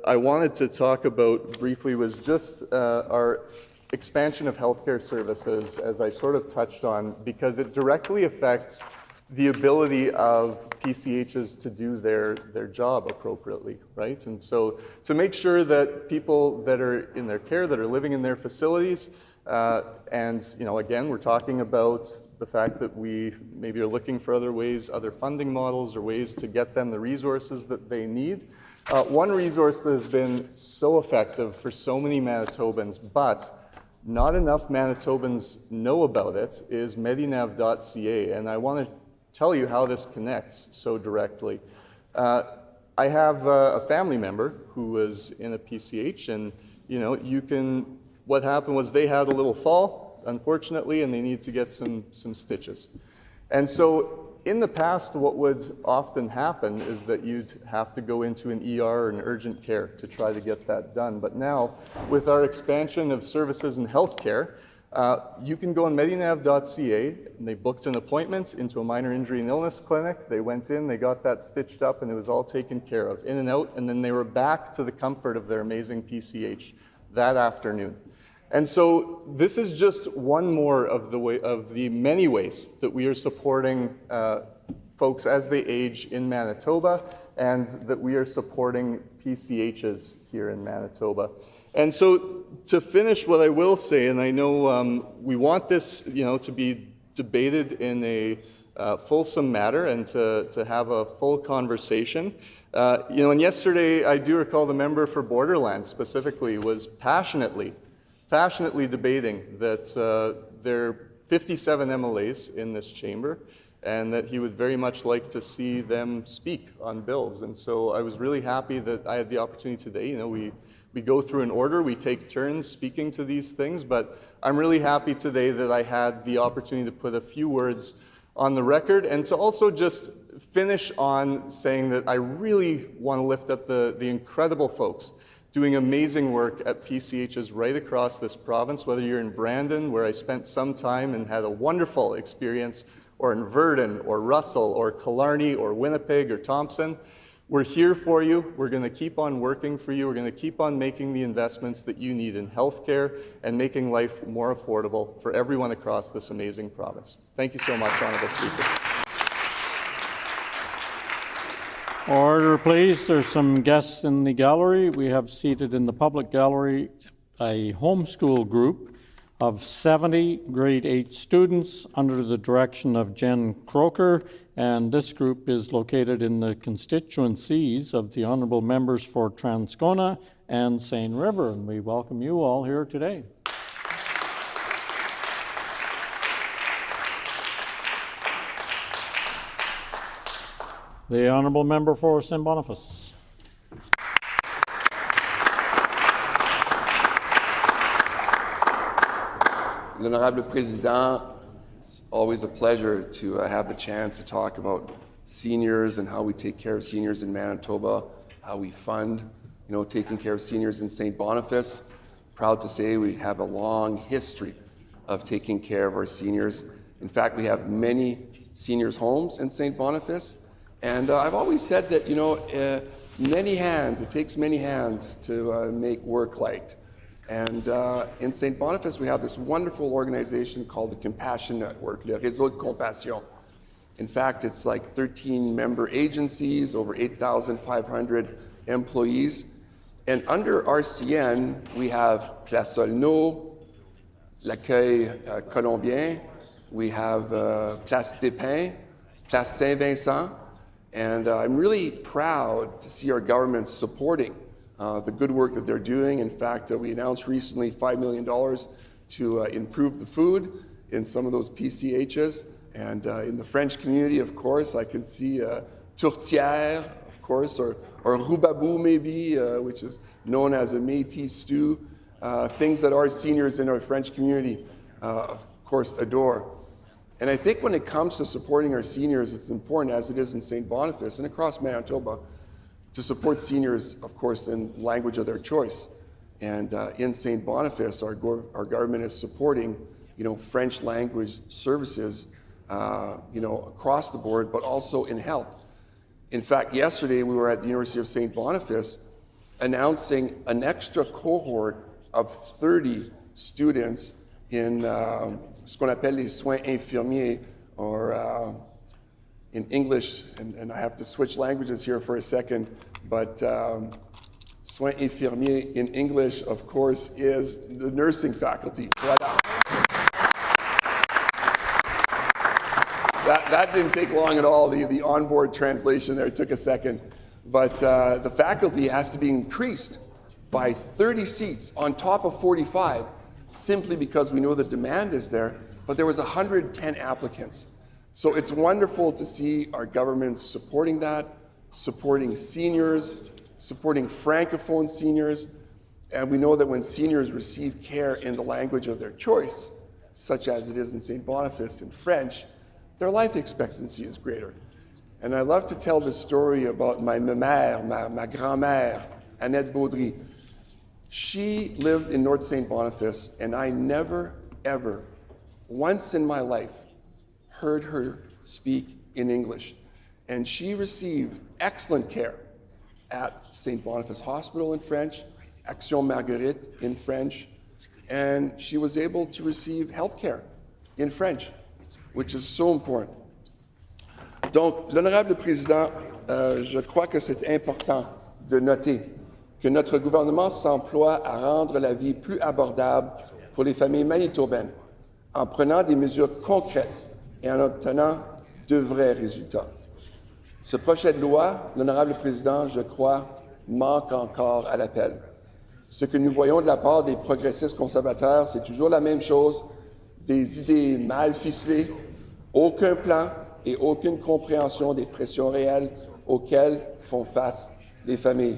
I wanted to talk about briefly was just our expansion of healthcare services, as I sort of touched on, because it directly affects the ability of PCHs to do their job appropriately, right? And so to make sure that people that are in their care, that are living in their facilities, and again, we're talking about the fact that we maybe are looking for other ways, other funding models or ways to get them the resources that they need. One resource that has been so effective for so many Manitobans, but not enough Manitobans know about it, is medinav.ca, and I want to tell you how this connects so directly. I have a family member who was in a PCH, and what happened was they had a little fall, fall, unfortunately, and they need to get some stitches. And so in the past, what would often happen is that you'd have to go into an ER or an urgent care to try to get that done. But now, with our expansion of services in healthcare, you can go on medinav.ca, and they booked an appointment into a minor injury and illness clinic. They went in, they got that stitched up, and it was all taken care of, in and out, and then they were back to the comfort of their amazing PCH that afternoon. And so this is just one more of the many ways that we are supporting folks as they age in Manitoba, and that we are supporting PCHs here in Manitoba. And so to finish, what I will say, and I know we want this, to be debated in a fulsome manner and to have a full conversation. And yesterday, I do recall the member for Borderlands specifically was passionately debating that there are 57 MLAs in this chamber, and that he would very much like to see them speak on bills. And so I was really happy that I had the opportunity today. We go through an order, we take turns speaking to these things, but I'm really happy today that I had the opportunity to put a few words on the record, and to also just finish on saying that I really want to lift up the incredible folks doing amazing work at PCHs right across this province, whether you're in Brandon, where I spent some time and had a wonderful experience, or in Virden, or Russell, or Killarney, or Winnipeg, or Thompson. We're here for you. We're going to keep on working for you. We're going to keep on making the investments that you need in healthcare and making life more affordable for everyone across this amazing province. Thank you so much, Honourable Speaker. Order, please. There's some guests in the gallery. We have seated in the public gallery a homeschool group of 70 grade 8 students under the direction of Jen Croker, and this group is located in the constituencies of the honourable members for Transcona and Seine River, and we welcome you all here today. The honourable member for St. Boniface. L'Honorable Président, it's always a pleasure to have the chance to talk about seniors and how we take care of seniors in Manitoba, how we fund, taking care of seniors in St. Boniface. Proud to say we have a long history of taking care of our seniors. In fact, we have many seniors' homes in St. Boniface, and I've always said that, it takes many hands to make work light. And in St. Boniface, we have this wonderful organization called the Compassion Network, Le Réseau de Compassion. In fact, it's like 13 member agencies, over 8,500 employees. And under RCN, we have Place Solno, L'Accueil Colombien, we have Place des Pins, Place Saint-Vincent, and I'm really proud to see our government supporting the good work that they're doing. In fact, we announced recently $5 million to improve the food in some of those PCHs. And in the French community, of course, I can see tourtière, of course, or roubabou maybe, which is known as a Métis stew, things that our seniors in our French community, of course, adore. And I think when it comes to supporting our seniors, it's important, as it is in St. Boniface and across Manitoba, to support seniors, of course, in language of their choice. And in St. Boniface, our government is supporting, French language services, across the board, but also in health. In fact, yesterday we were at the University of St. Boniface announcing an extra cohort of 30 students in ce qu'on appelle les soins infirmiers, or in English, and I have to switch languages here for a second, but soins infirmiers in English, of course, is the nursing faculty. Voilà. That didn't take long at all. The onboard translation there took a second. But the faculty has to be increased by 30 seats on top of 45, simply because we know the demand is there, but there was 110 applicants. So it's wonderful to see our government supporting that, supporting seniors, supporting Francophone seniors, and we know that when seniors receive care in the language of their choice, such as it is in St. Boniface in French, their life expectancy is greater. And I love to tell the story about my mère, ma grand-mère, Annette Baudry. She lived in North St. Boniface, and I never, ever, once in my life, heard her speak in English. And she received excellent care at St. Boniface Hospital in French, Action Marguerite in French, and she was able to receive health care in French, which is so important. Donc, l'honorable président, je crois que c'est important de noter que notre gouvernement s'emploie à rendre la vie plus abordable pour les familles manitobaines en prenant des mesures concrètes et en obtenant de vrais résultats. Ce projet de loi, l'honorable président, je crois, manque encore à l'appel. Ce que nous voyons de la part des progressistes conservateurs, c'est toujours la même chose, des idées mal ficelées, aucun plan et aucune compréhension des pressions réelles auxquelles font face les familles.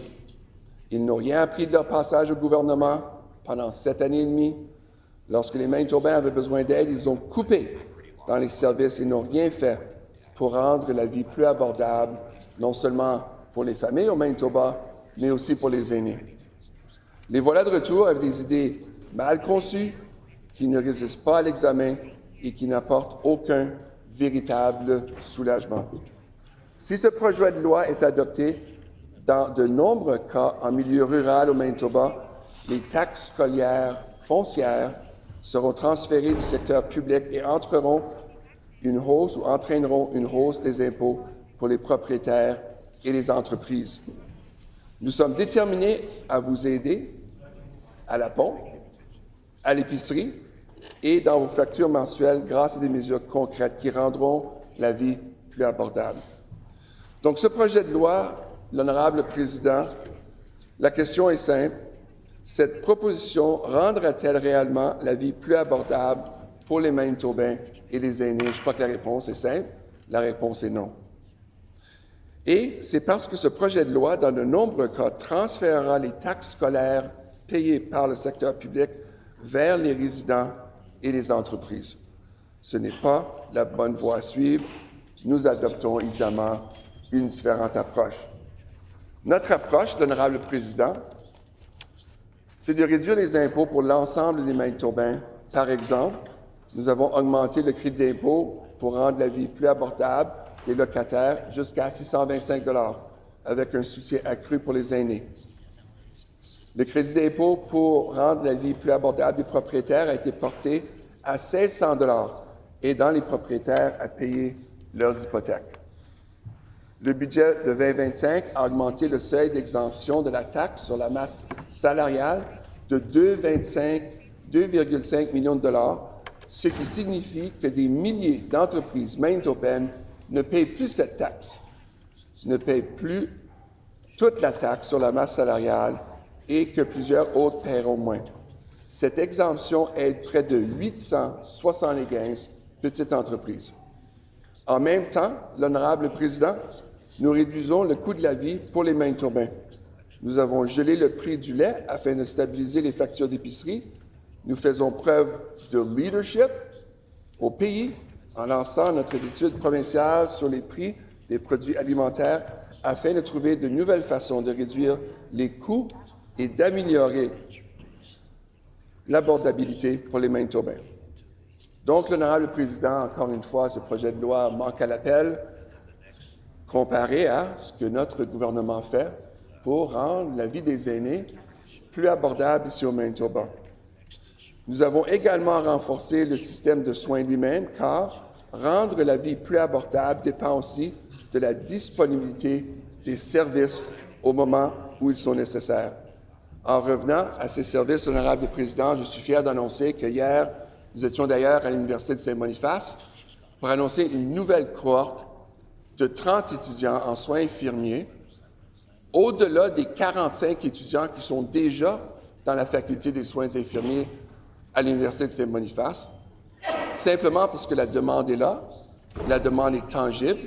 Ils n'ont rien appris de leur passage au gouvernement pendant 7 années et demie. Lorsque les Manitobains avaient besoin d'aide, ils ont coupé dans les services et n'ont rien fait pour rendre la vie plus abordable, non seulement pour les familles au Manitoba, mais aussi pour les aînés. Les voilà de retour avec des idées mal conçues, qui ne résistent pas à l'examen et qui n'apportent aucun véritable soulagement. Si ce projet de loi est adopté, dans de nombreux cas en milieu rural au Manitoba, les taxes scolaires foncières seront transférées du secteur public et entraîneront une hausse des impôts pour les propriétaires et les entreprises. Nous sommes déterminés à vous aider à la pompe, à l'épicerie et dans vos factures mensuelles grâce à des mesures concrètes qui rendront la vie plus abordable. Donc, ce projet de loi, l'honorable président, la question est simple. Cette proposition rendra-t-elle réellement la vie plus abordable pour les Manitobains et les aînés? Je crois que la réponse est simple. La réponse est non. Et c'est parce que ce projet de loi, dans de nombreux cas, transférera les taxes scolaires payées par le secteur public vers les résidents et les entreprises. Ce n'est pas la bonne voie à suivre. Nous adoptons évidemment une différente approche. Notre approche, l'honorable président, c'est de réduire les impôts pour l'ensemble des Manitobains. Par exemple, nous avons augmenté le crédit d'impôt pour rendre la vie plus abordable des locataires jusqu'à 625 $, avec un soutien accru pour les aînés. Le crédit d'impôt pour rendre la vie plus abordable des propriétaires a été porté à 1 600 $ aidant les propriétaires à payer leurs hypothèques. Le budget de 2025 a augmenté le seuil d'exemption de la taxe sur la masse salariale de 2,5 millions de $, ce qui signifie que des milliers d'entreprises manitobaines ne paient plus cette taxe, ne paient plus toute la taxe sur la masse salariale et que plusieurs autres paieront moins. Cette exemption aide près de 875 petites entreprises. En même temps, l'honorable président, nous réduisons le coût de la vie pour les Manitobains. Nous avons gelé le prix du lait afin de stabiliser les factures d'épicerie. Nous faisons preuve de leadership au pays en lançant notre étude provinciale sur les prix des produits alimentaires afin de trouver de nouvelles façons de réduire les coûts et d'améliorer l'abordabilité pour les Manitobains. Donc, l'honorable président, encore une fois, ce projet de loi manque à l'appel comparé à ce que notre gouvernement fait pour rendre la vie des aînés plus abordable ici au Manitoba. Nous avons également renforcé le système de soins lui-même, car rendre la vie plus abordable dépend aussi de la disponibilité des services au moment où ils sont nécessaires. En revenant à ces services, honorable président, je suis fier d'annoncer que hier, nous étions d'ailleurs à l'Université de Saint-Boniface pour annoncer une nouvelle cohorte de 30 étudiants en soins infirmiers, au-delà des 45 étudiants qui sont déjà dans la faculté des soins infirmiers à l'Université de Saint-Boniface, simplement parce que la demande est là, la demande est tangible.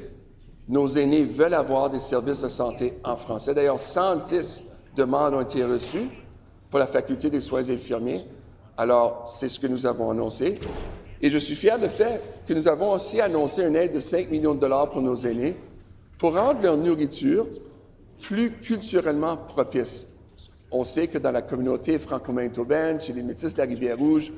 Nos aînés veulent avoir des services de santé en français. D'ailleurs, 110 demandes ont été reçues pour la faculté des soins infirmiers. Alors, c'est ce que nous avons annoncé. Et je suis fier du fait que nous avons aussi annoncé une aide de 5 millions de dollars pour nos aînés pour rendre leur nourriture plus culturellement propice. On sait que dans la communauté franco-manitobaine, chez les Métis de la Rivière-Rouge,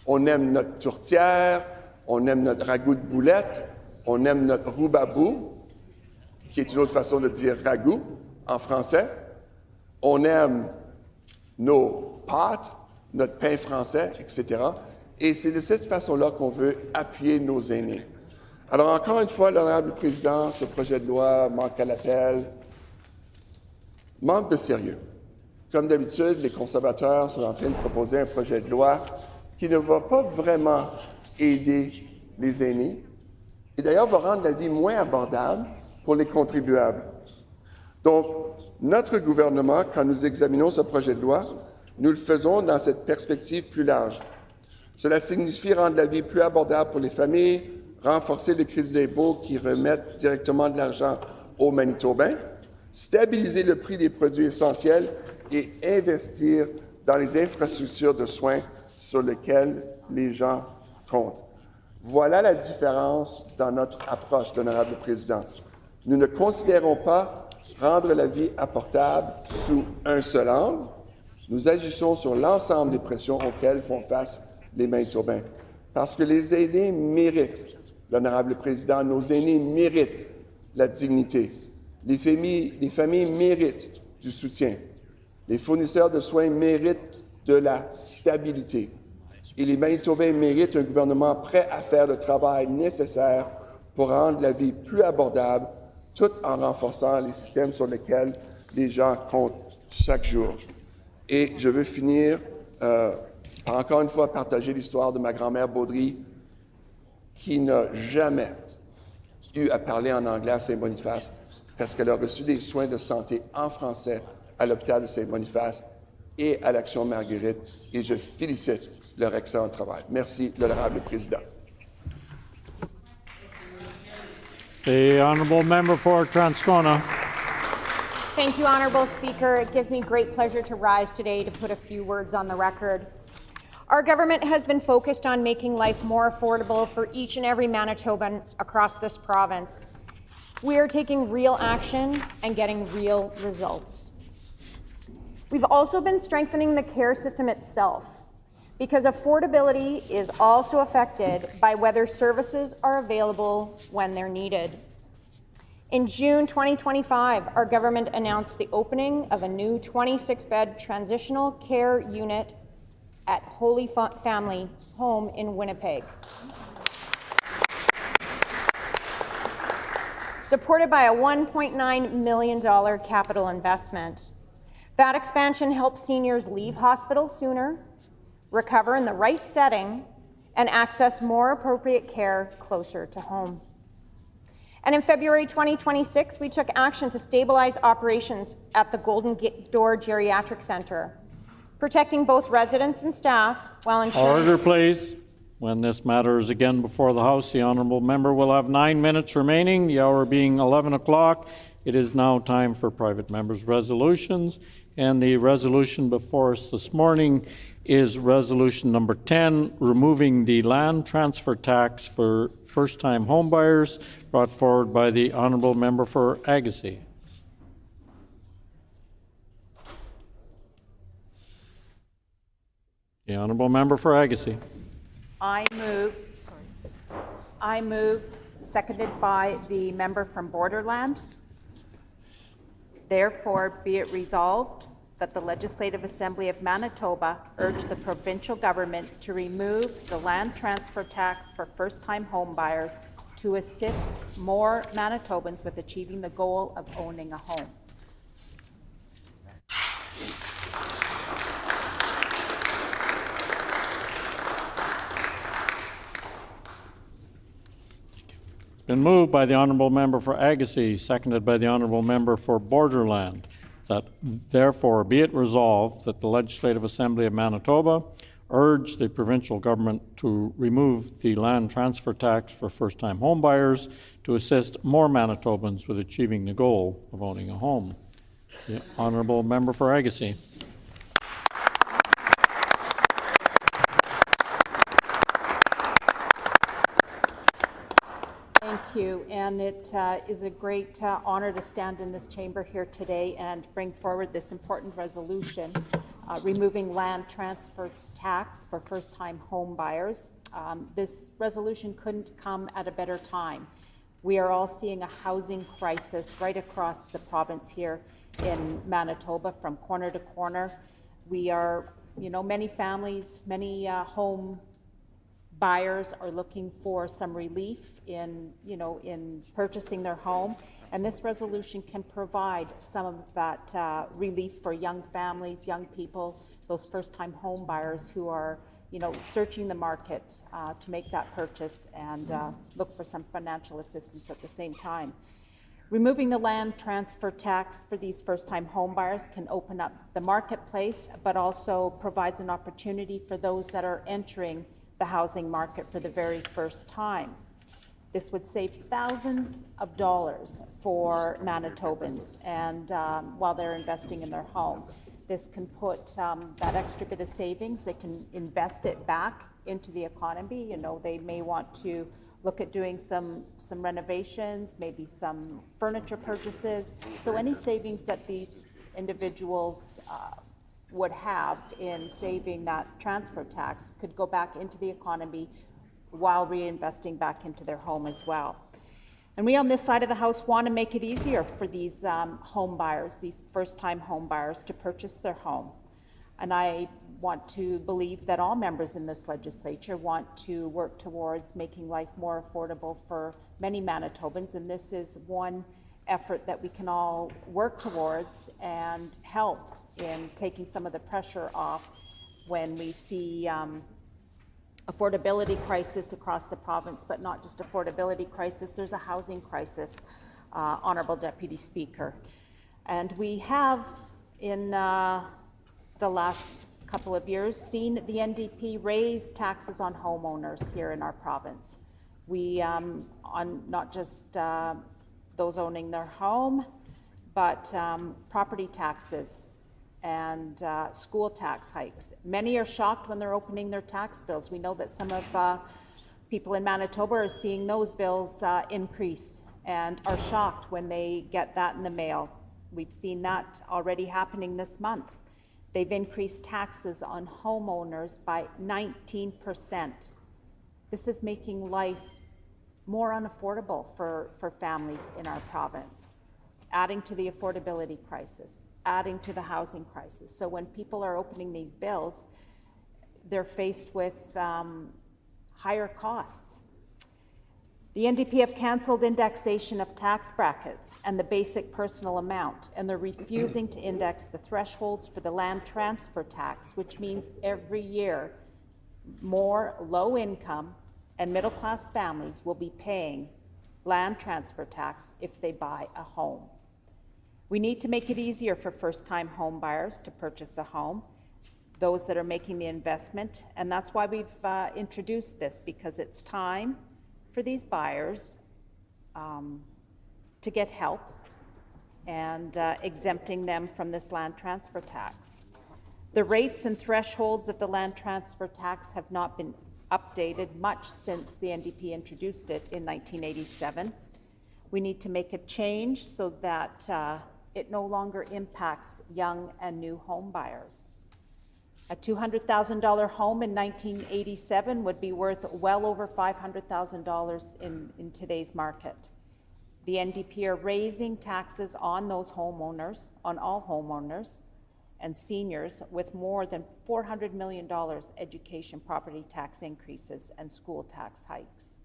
on aime notre tourtière, on aime notre ragoût de boulette, on aime notre roubabou, qui est une autre façon de dire ragoût en français. On aime nos pâtes, notre pain français, etc. Et c'est de cette façon-là qu'on veut appuyer nos aînés. Alors, encore une fois, l'honorable président, ce projet de loi manque à l'appel, manque de sérieux. Comme d'habitude, les conservateurs sont en train de proposer un projet de loi qui ne va pas vraiment aider les aînés et d'ailleurs va rendre la vie moins abordable pour les contribuables. Donc, notre gouvernement, quand nous examinons ce projet de loi, nous le faisons dans cette perspective plus large. Cela signifie rendre la vie plus abordable pour les familles, renforcer le crédit d'impôt qui remettent directement de l'argent aux Manitobains, stabiliser le prix des produits essentiels et investir dans les infrastructures de soins sur lesquelles les gens comptent. Voilà la différence dans notre approche, l'honorable président. Nous ne considérons pas rendre la vie abordable sous un seul angle. Nous agissons sur l'ensemble des pressions auxquelles font face les Manitobains. Parce que les aînés méritent, l'honorable président, nos aînés méritent la dignité. Les familles méritent du soutien. Les fournisseurs de soins méritent de la stabilité. Et les Manitobains méritent un gouvernement prêt à faire le travail nécessaire pour rendre la vie plus abordable, tout en renforçant les systèmes sur lesquels les gens comptent chaque jour. Et je veux finir par encore une fois partager l'histoire de ma grand-mère Baudry, qui n'a jamais eu à parler en anglais à Saint-Boniface parce qu'elle a reçu des soins de santé en français à l'hôpital de Saint-Boniface et à l'Action Marguerite, et je félicite leur excellent travail. Merci, l'honorable président. The honourable member for Transcona. Thank you, Honourable Speaker. It gives me great pleasure to rise today to put a few words on the record. Our government has been focused on making life more affordable for each and every Manitoban across this province. We are taking real action and getting real results. We've also been strengthening the care system itself, because affordability is also affected by whether services are available when they're needed. In June 2025, our government announced the opening of a new 26-bed transitional care unit at Holy Family Home in Winnipeg. Supported by a $1.9 million capital investment. That expansion helps seniors leave hospital sooner, recover in the right setting, and access more appropriate care closer to home. And in February 2026, we took action to stabilize operations at the Golden Door Geriatric Centre, protecting both residents and staff while ensuring— Order, please. When this matter is again before the House, the honourable member will have 9 minutes remaining, the hour being 11 o'clock. It is now time for private members' resolutions, and the resolution before us this morning is resolution number 10, removing the land transfer tax for first-time homebuyers, brought forward by the honourable member for Agassiz. The honourable member for Agassiz. I move, seconded by the member from Borderland. Therefore, be it resolved that the Legislative Assembly of Manitoba urge the provincial government to remove the land transfer tax for first-time homebuyers to assist more Manitobans with achieving the goal of owning a home. Been moved by the honourable member for Agassiz, seconded by the honourable member for Borderland, that therefore be it resolved that the Legislative Assembly of Manitoba urge the provincial government to remove the land transfer tax for first-time homebuyers to assist more Manitobans with achieving the goal of owning a home. The honourable member for Agassiz. Thank you, and it is a great honor to stand in this chamber here today and bring forward this important resolution removing land transfer tax for first-time home buyers. This resolution couldn't come at a better time. We are all seeing a housing crisis right across the province here in Manitoba from corner to corner. We are, many families, many home buyers are looking for some relief in purchasing their home, and this resolution can provide some of that relief for young families, young people, those first-time home buyers who are, searching the market to make that purchase and look for some financial assistance at the same time. Removing the land transfer tax for these first-time home buyers can open up the marketplace, but also provides an opportunity for those that are entering the housing market for the very first time. This would save thousands of dollars for Manitobans and while they're investing in their home. This can put that extra bit of savings, they can invest it back into the economy. They may want to look at doing some renovations, maybe some furniture purchases. So any savings that these individuals would have in saving that transfer tax could go back into the economy while reinvesting back into their home as well. And we on this side of the house want to make it easier for these home buyers, these first-time home buyers, to purchase their home. And I want to believe that all members in this legislature want to work towards making life more affordable for many Manitobans, and this is one effort that we can all work towards and help in taking some of the pressure off when we see affordability crisis across the province, but not just affordability crisis, there's a housing crisis, Honourable Deputy Speaker. And we have, in the last couple of years, seen the NDP raise taxes on homeowners here in our province. We, on not just those owning their home, but property taxes and school tax hikes. Many are shocked when they're opening their tax bills. We know that some of people in Manitoba are seeing those bills increase and are shocked when they get that in the mail. We've seen that already happening this month. They've increased taxes on homeowners by 19%. This is making life more unaffordable for families in our province, adding to the affordability crisis, adding to the housing crisis. So when people are opening these bills, they're faced with higher costs. The NDP have cancelled indexation of tax brackets and the basic personal amount, and they're refusing to index the thresholds for the land transfer tax, which means every year more low-income and middle-class families will be paying land transfer tax if they buy a home. We need to make it easier for first-time home buyers to purchase a home, those that are making the investment, and that's why we've introduced this, because it's time for these buyers to get help and exempting them from this land transfer tax. The rates and thresholds of the land transfer tax have not been updated much since the NDP introduced it in 1987. We need to make a change so that it no longer impacts young and new home buyers. A $200,000 home in 1987 would be worth well over $500,000 in today's market. The NDP are raising taxes on those homeowners, on all homeowners and seniors, with more than $400 million education property tax increases and school tax hikes.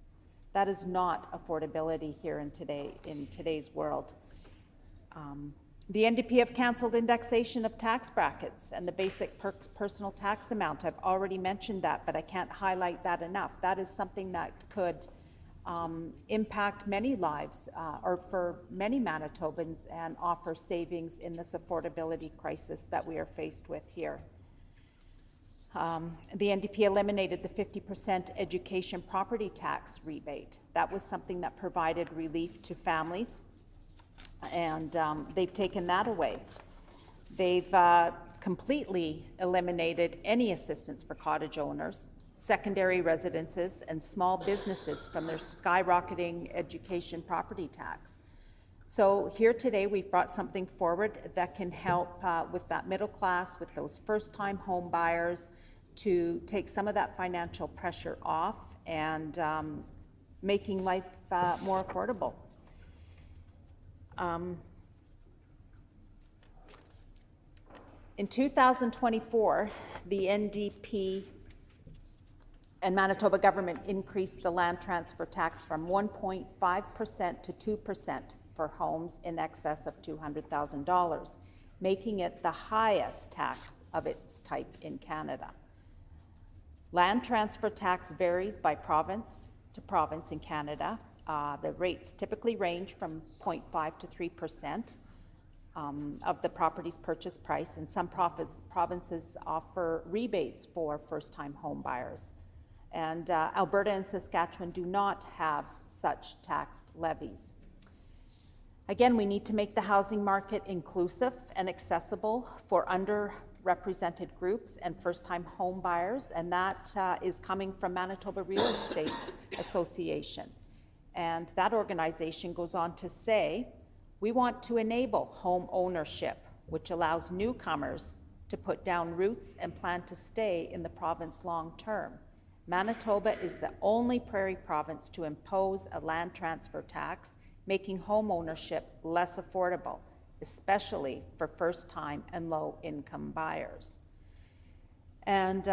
That is not affordability here in today's world. The NDP have cancelled indexation of tax brackets and the basic personal tax amount. I've already mentioned that, but I can't highlight that enough. That is something that could impact many lives or for many Manitobans and offer savings in this affordability crisis that we are faced with here. The NDP eliminated the 50% education property tax rebate. That was something that provided relief to families, and they've taken that away. They've completely eliminated any assistance for cottage owners, secondary residences, and small businesses from their skyrocketing education property tax. So here today, we've brought something forward that can help with that middle class, with those first-time home buyers, to take some of that financial pressure off and making life more affordable. In 2024, the NDP and Manitoba government increased the land transfer tax from 1.5% to 2% for homes in excess of $200,000, making it the highest tax of its type in Canada. Land transfer tax varies by province to province in Canada. The rates typically range from 0.5 to 3% of the property's purchase price, and some provinces offer rebates for first-time home buyers. And Alberta and Saskatchewan do not have such taxed levies. Again, we need to make the housing market inclusive and accessible for underrepresented groups and first-time home buyers, and that is coming from Manitoba Real Estate Association. And that organization goes on to say, we want to enable home ownership, which allows newcomers to put down roots and plan to stay in the province long-term. Manitoba is the only prairie province to impose a land transfer tax, making home ownership less affordable, especially for first-time and low-income buyers. And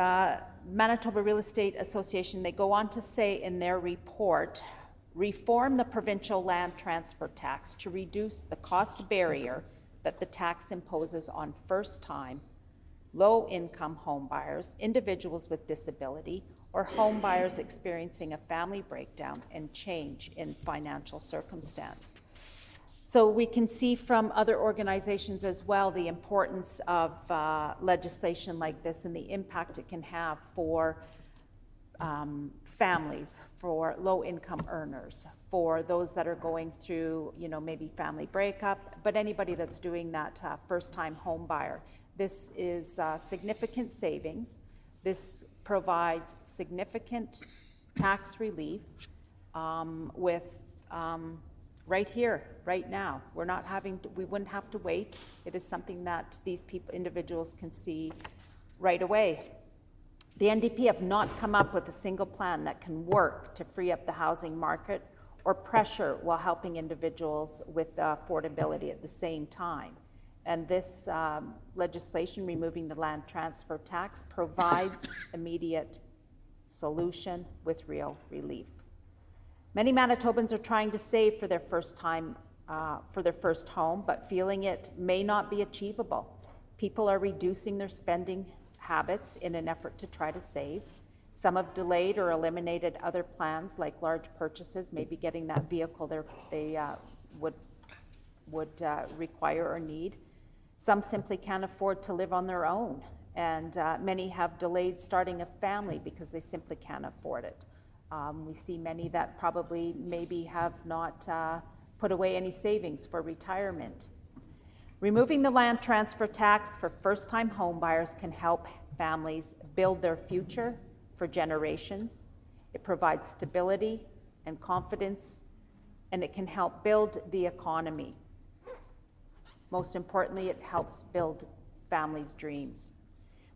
Manitoba Real Estate Association, they go on to say in their report, reform the provincial land transfer tax to reduce the cost barrier that the tax imposes on first-time, low-income home buyers, individuals with disability, or home buyers experiencing a family breakdown and change in financial circumstance. So we can see from other organizations as well the importance of legislation like this and the impact it can have for families, for low-income earners, for those that are going through, maybe family breakup, but anybody that's doing that first-time home buyer. This is significant savings. This provides significant tax relief with right here, right now. We wouldn't have to wait. It is something that these individuals can see right away. The NDP have not come up with a single plan that can work to free up the housing market or pressure while helping individuals with affordability at the same time. And this legislation, removing the land transfer tax, provides immediate solution with real relief. Many Manitobans are trying to save for their first home, but feeling it may not be achievable. People are reducing their spending habits in an effort to try to save. Some have delayed or eliminated other plans like large purchases, maybe getting that vehicle they would require or need. Some simply can't afford to live on their own, and many have delayed starting a family because they simply can't afford it. We see many that probably maybe have not put away any savings for retirement. Removing the land transfer tax for first-time home buyers can help families build their future for generations. It provides stability and confidence, and it can help build the economy. Most importantly, it helps build families' dreams.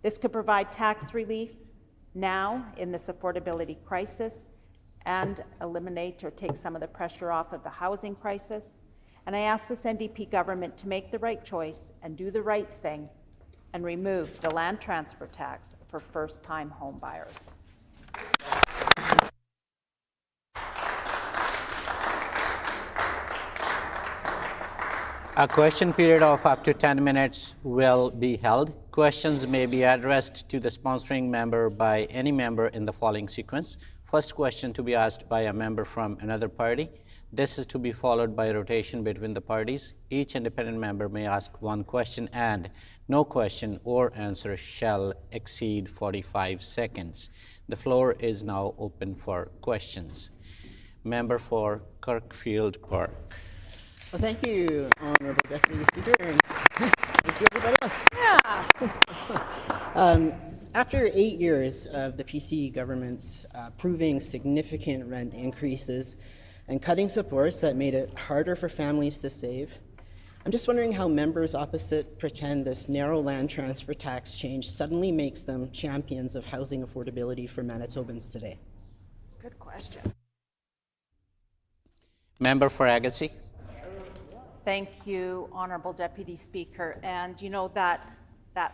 This could provide tax relief now in this affordability crisis and eliminate or take some of the pressure off of the housing crisis. And I ask this NDP government to make the right choice and do the right thing and remove the land transfer tax for first-time home buyers. A question period of up to 10 minutes will be held. Questions may be addressed to the sponsoring member by any member in the following sequence. First question to be asked by a member from another party. This is to be followed by rotation between the parties. Each independent member may ask one question, and no question or answer shall exceed 45 seconds. The floor is now open for questions. Member for Kirkfield Park. Well, thank you, Honourable Deputy Speaker, and thank you, everybody else. Yeah. After 8 years of the PC government's approving significant rent increases and cutting supports that made it harder for families to save, I'm just wondering how members opposite pretend this narrow land transfer tax change suddenly makes them champions of housing affordability for Manitobans today. Good question. Member for Agassiz. Thank you, Honorable Deputy Speaker. And you know that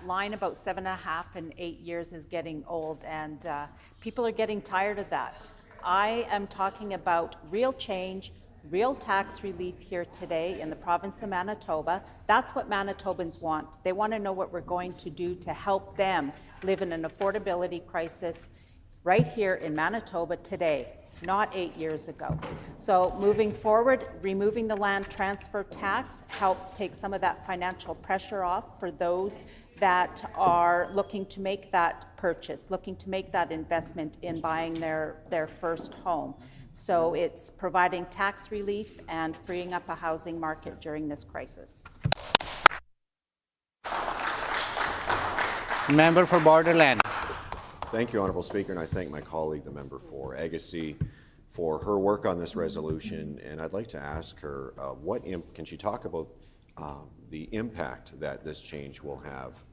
line about 7.5 and 8 years is getting old, and people are getting tired of that. I am talking about real change, real tax relief here today in the province of Manitoba. That's what Manitobans want. They want to know what we're going to do to help them live in an affordability crisis right here in Manitoba today, not 8 years ago. So moving forward, removing the land transfer tax helps take some of that financial pressure off for those that are looking to make that purchase, looking to make that investment in buying their first home. So it's providing tax relief and freeing up a housing market during this crisis. Member for Borderland. Thank you, Honourable Speaker, and I thank my colleague, the member for Agassiz, for her work on this resolution. And I'd like to ask her, can she talk about the impact that this change will have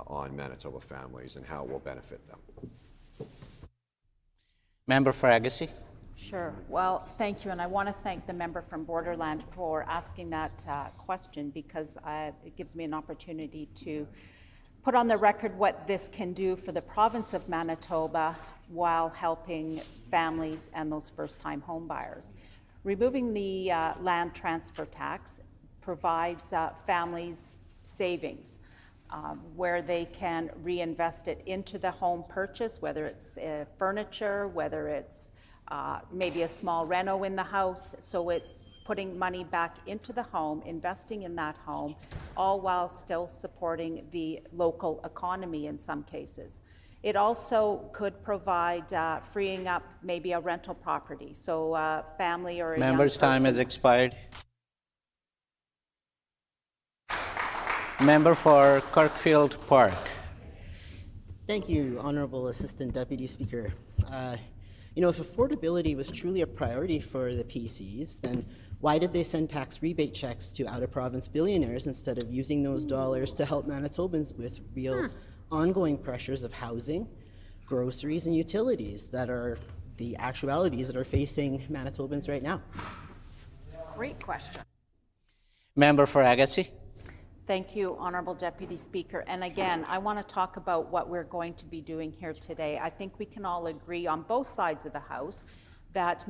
on Manitoba families and how it will benefit them? Member for Agassiz. Sure. Well, thank you, and I want to thank the member from Borderland for asking that question, because it gives me an opportunity to put on the record what this can do for the province of Manitoba while helping families and those first-time home buyers. Removing the land transfer tax provides families savings where they can reinvest it into the home purchase, whether it's furniture, whether it's maybe a small reno in the house. So it's putting money back into the home, investing in that home, all while still supporting the local economy in some cases. It also could provide freeing up maybe a rental property. So a family or a Member's young person. time has expired. Member for Kirkfield Park. Thank you, Honourable Assistant Deputy Speaker. You know, if affordability was truly a priority for the PCs, then why did they send tax rebate checks to out-of-province billionaires instead of using those dollars to help Manitobans with real ongoing pressures of housing, groceries, and utilities that are the actualities that are facing Manitobans right now? Great question. Member for Agassiz. Thank you, Honourable Deputy Speaker. And again, I want to talk about what we're going to be doing here today. I think we can all agree on both sides of the House that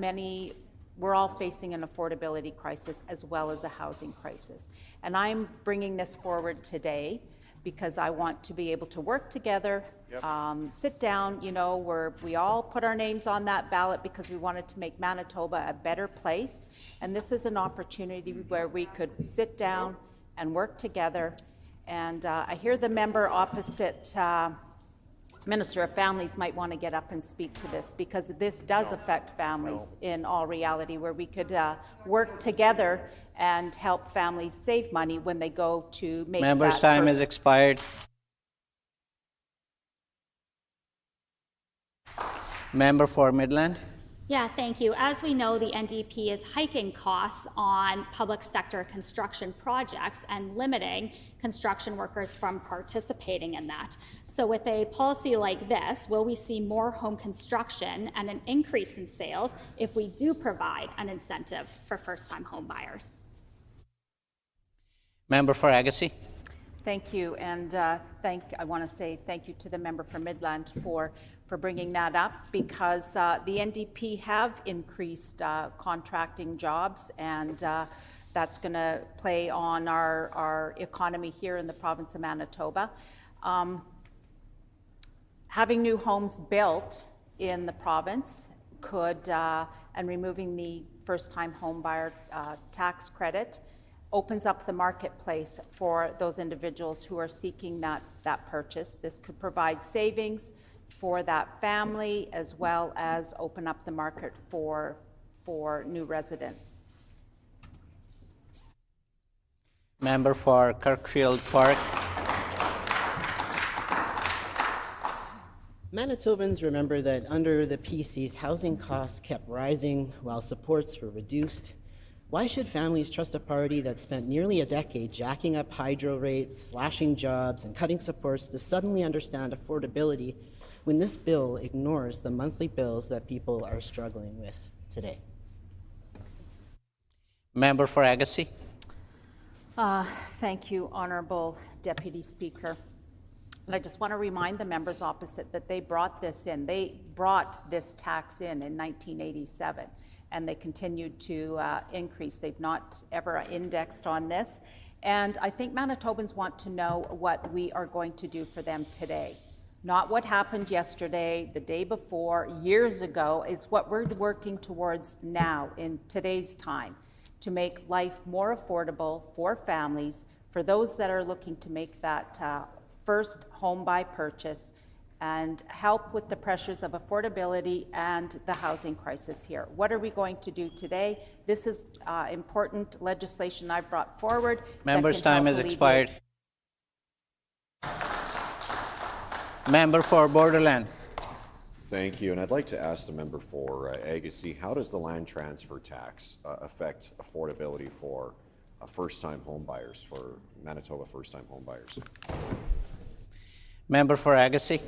we're all facing an affordability crisis as well as a housing crisis. And I'm bringing this forward today because I want to be able to work together, sit down, you know, we all put our names on that ballot because we wanted to make Manitoba a better place. And this is an opportunity where we could sit down and work together. And I hear the member opposite Minister of Families might want to get up and speak to this, because this does affect families in all reality, where we could work together and help families save money when they go to make Member's time has expired. Member for Midland. Yeah, thank you. As we know, the NDP is hiking costs on public sector construction projects and limiting construction workers from participating in that. So with a policy like this, will we see more home construction and an increase in sales if we do provide an incentive for first-time home buyers? Member for Agassiz. Thank you, and I want to say thank you to the member for Midland for bringing that up, because the NDP have increased contracting jobs, and that's going to play on our economy here in the province of Manitoba. Having new homes built in the province and removing the first-time home buyer tax credit opens up the marketplace for those individuals who are seeking that purchase. This could provide savings for that family, as well as open up the market for new residents. Member for Kirkfield Park. Manitobans remember that under the PCs, housing costs kept rising while supports were reduced. Why should families trust a party that spent nearly a decade jacking up hydro rates, slashing jobs, and cutting supports to suddenly understand affordability when this bill ignores the monthly bills that people are struggling with today? Member for Agassiz. Thank you, Honourable Deputy Speaker. And I just want to remind the members opposite that they brought this in. They brought this tax in 1987, and they continued to increase. They've not ever indexed on this. And I think Manitobans want to know what we are going to do for them today. Not what happened yesterday, the day before, years ago. It's what we're working towards now in today's time to make life more affordable for families, for those that are looking to make that first home buy purchase, and help with the pressures of affordability and the housing crisis here. What are we going to do today? This is important legislation I've brought forward. Member's time has expired. Member for Borderland. Thank you, and I'd like to ask the member for Agassiz, how does the land transfer tax affect affordability for first-time home buyers, for Manitoba first-time home buyers? Member for Agassiz.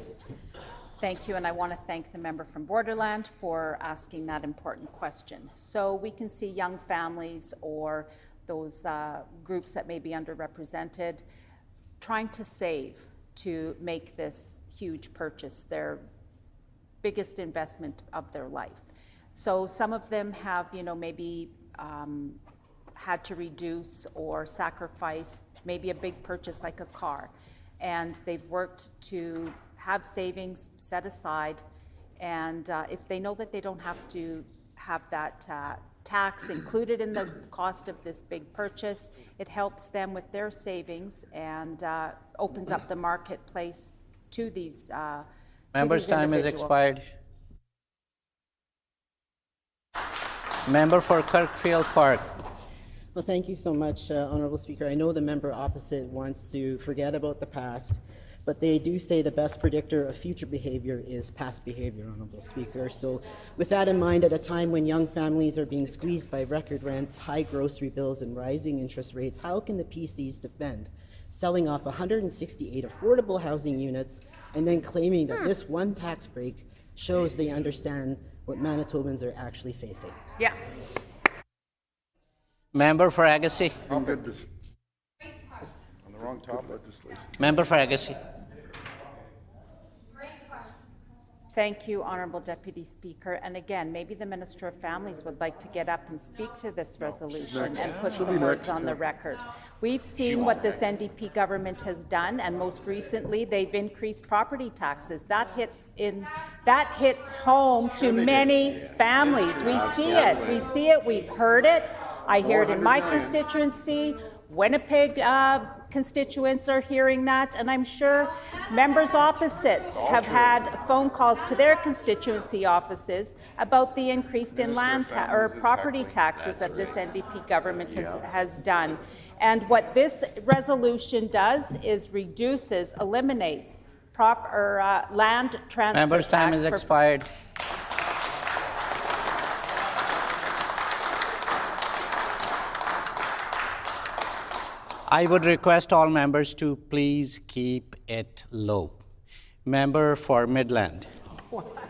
Thank you, and I want to thank the member from Borderland for asking that important question. So we can see young families or those groups that may be underrepresented trying to save to make this huge purchase, their biggest investment of their life. So some of them have, maybe had to reduce or sacrifice maybe a big purchase like a car. And they've worked to have savings set aside. And if they know that they don't have to have that tax included in the cost of this big purchase, it helps them with their savings and opens up the marketplace to these Member's time has expired. Member for Kirkfield Park. Well, thank you so much, Honourable Speaker. I know the member opposite wants to forget about the past, but they do say the best predictor of future behavior is past behavior, Honourable Speaker. So with that in mind, at a time when young families are being squeezed by record rents, high grocery bills, and rising interest rates, how can the PCs defend selling off 168 affordable housing units and then claiming that this one tax break shows they understand what Manitobans are actually facing? Yeah. Member for Agassiz. I'm good. On the wrong top legislation. Member for Agassiz. Thank you, Honourable Deputy Speaker. And again, maybe the Minister of Families would like to get up and speak to this resolution and put some words on the record. We've seen what this NDP government has done, and most recently they've increased property taxes. That hits home to many families. We see it, we've heard it. I hear it in my constituency. Winnipeg constituents are hearing that, and I'm sure members opposites have had phone calls to their constituency offices about the increase in land or property taxes that this NDP government has done. And what this resolution does is eliminates land transfer Member's time tax has expired. I would request all members to please keep it low. Member for Midland.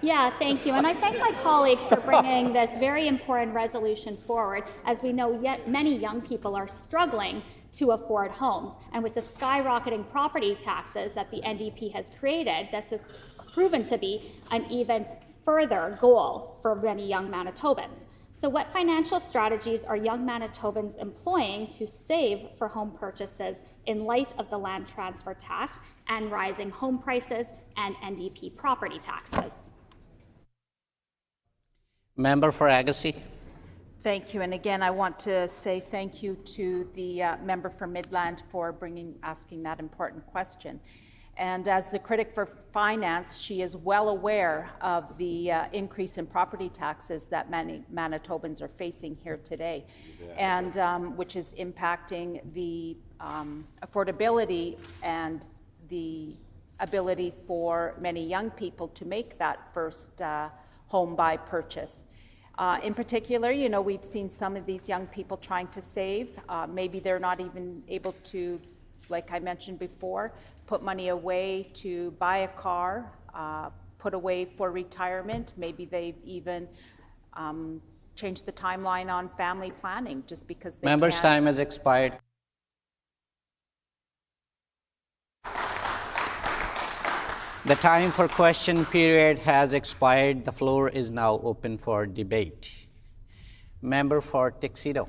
Yeah, thank you. And I thank my colleague for bringing this very important resolution forward. As we know, yet many young people are struggling to afford homes. And with the skyrocketing property taxes that the NDP has created, this has proven to be an even further goal for many young Manitobans. So what financial strategies are young Manitobans employing to save for home purchases in light of the land transfer tax and rising home prices and NDP property taxes? Member for Agassiz. Thank you. And again, I want to say thank you to the member for Midland for asking that important question. And as the critic for finance, she is well aware of the increase in property taxes that many Manitobans are facing here today, and which is impacting the affordability and the ability for many young people to make that first home buy purchase. In particular, you know, we've seen some of these young people trying to save. Maybe they're not even able to, like I mentioned before, put money away to buy a car, put away for retirement. Maybe they've even changed the timeline on family planning just because they Members' can't. time has expired. The time for question period has expired. The floor is now open for debate. Member for Tuxedo.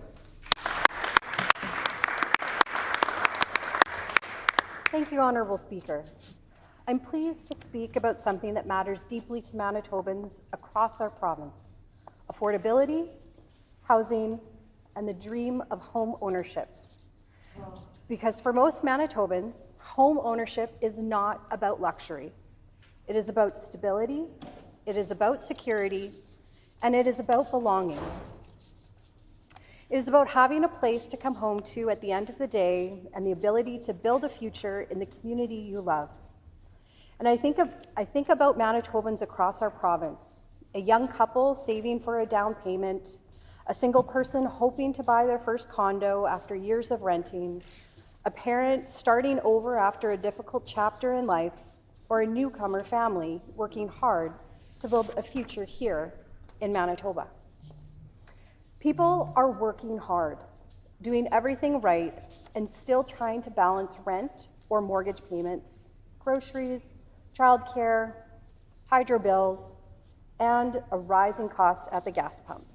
Thank you, Honourable Speaker. I'm pleased to speak about something that matters deeply to Manitobans across our province: affordability, housing, and the dream of home ownership. Because for most Manitobans, home ownership is not about luxury. It is about stability, it is about security, and it is about belonging. It is about having a place to come home to at the end of the day and the ability to build a future in the community you love. And I think about Manitobans across our province: a young couple saving for a down payment, a single person hoping to buy their first condo after years of renting, a parent starting over after a difficult chapter in life, or a newcomer family working hard to build a future here in Manitoba. People are working hard, doing everything right, and still trying to balance rent or mortgage payments, groceries, childcare, hydro bills, and a rising cost at the gas pump.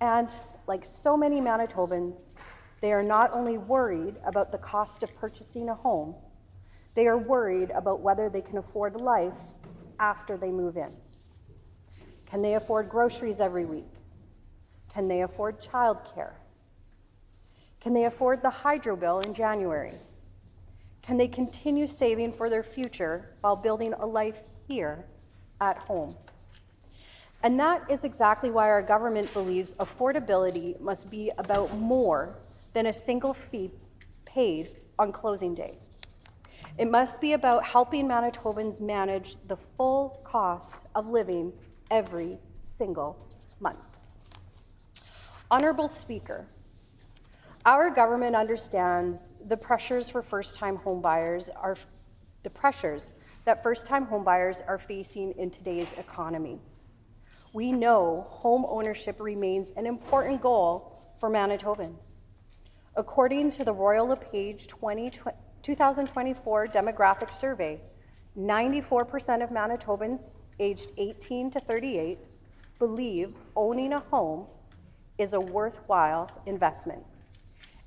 And like so many Manitobans, they are not only worried about the cost of purchasing a home, they are worried about whether they can afford life after they move in. Can they afford groceries every week? Can they afford childcare? Can they afford the hydro bill in January? Can they continue saving for their future while building a life here at home? And that is exactly why our government believes affordability must be about more than a single fee paid on closing day. It must be about helping Manitobans manage the full cost of living every single month. Honourable Speaker, our government understands the pressures for first-time homebuyers that first-time homebuyers are facing in today's economy. We know home ownership remains an important goal for Manitobans. According to the Royal LePage 2024 demographic survey, 94% of Manitobans aged 18 to 38 believe owning a home is a worthwhile investment.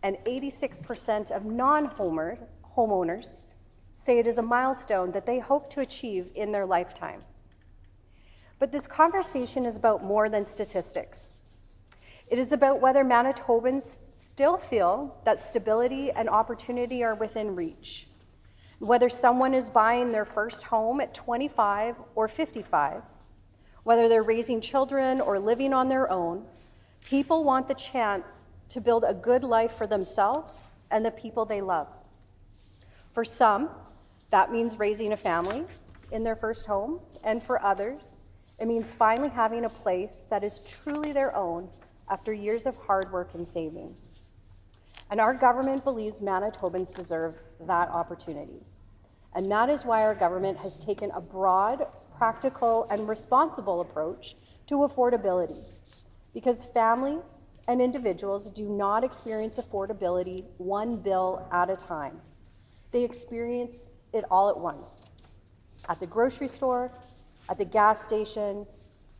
And 86% of non-homeowners say it is a milestone that they hope to achieve in their lifetime. But this conversation is about more than statistics. It is about whether Manitobans still feel that stability and opportunity are within reach, whether someone is buying their first home at 25 or 55, whether they're raising children or living on their own. People want the chance to build a good life for themselves and the people they love. For some, that means raising a family in their first home, and for others, it means finally having a place that is truly their own after years of hard work and saving. And our government believes Manitobans deserve that opportunity. And that is why our government has taken a broad, practical, and responsible approach to affordability. Because families and individuals do not experience affordability one bill at a time. They experience it all at once. At the grocery store, at the gas station,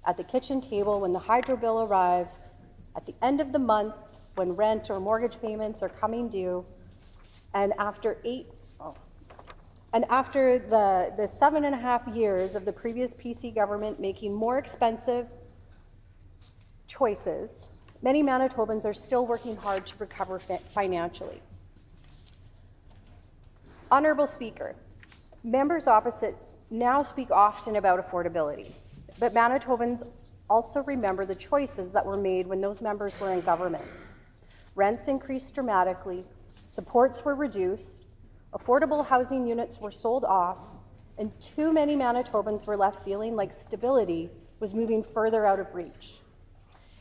at the kitchen table when the hydro bill arrives, at the end of the month when rent or mortgage payments are coming due, and after the 7.5 years of the previous PC government making more expensive choices, many Manitobans are still working hard to recover financially. Honourable Speaker, members opposite now speak often about affordability, but Manitobans also remember the choices that were made when those members were in government. Rents increased dramatically, supports were reduced, affordable housing units were sold off, and too many Manitobans were left feeling like stability was moving further out of reach.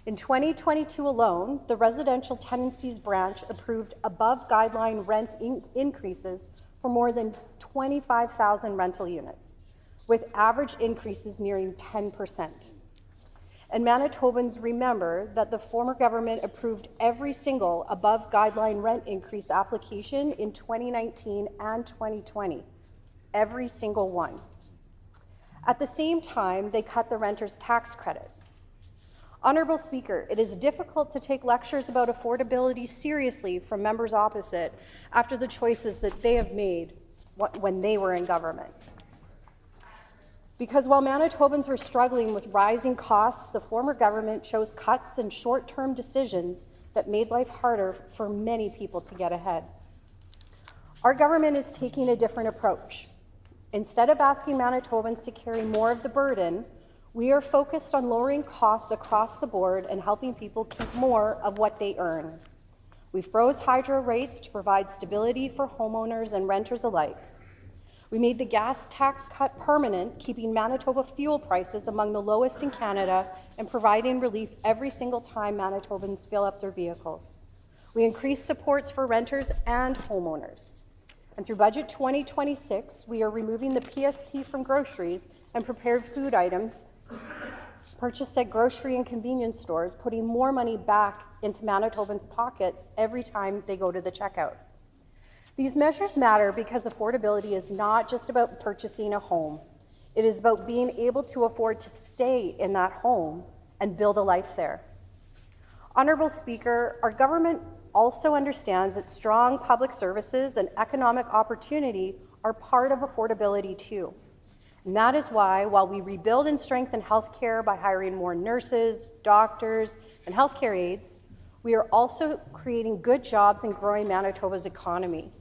In 2022 alone, the Residential Tenancies Branch approved above guideline rent increases for more than 25,000 rental units, with average increases nearing 10%. And Manitobans remember that the former government approved every single above guideline rent increase application in 2019 and 2020, every single one. At the same time, they cut the renters' tax credit. Honourable Speaker, it is difficult to take lectures about affordability seriously from members opposite after the choices that they have made when they were in government. Because while Manitobans were struggling with rising costs, the former government chose cuts and short-term decisions that made life harder for many people to get ahead. Our government is taking a different approach. Instead of asking Manitobans to carry more of the burden, we are focused on lowering costs across the board and helping people keep more of what they earn. We froze hydro rates to provide stability for homeowners and renters alike. We made the gas tax cut permanent, keeping Manitoba fuel prices among the lowest in Canada and providing relief every single time Manitobans fill up their vehicles. We increased supports for renters and homeowners. And through Budget 2026, we are removing the PST from groceries and prepared food items purchased at grocery and convenience stores, putting more money back into Manitobans' pockets every time they go to the checkout. These measures matter because affordability is not just about purchasing a home. It is about being able to afford to stay in that home and build a life there. Honourable Speaker, our government also understands that strong public services and economic opportunity are part of affordability too. And that is why, while we rebuild and strengthen healthcare by hiring more nurses, doctors, and healthcare aides, we are also creating good jobs and growing Manitoba's economy.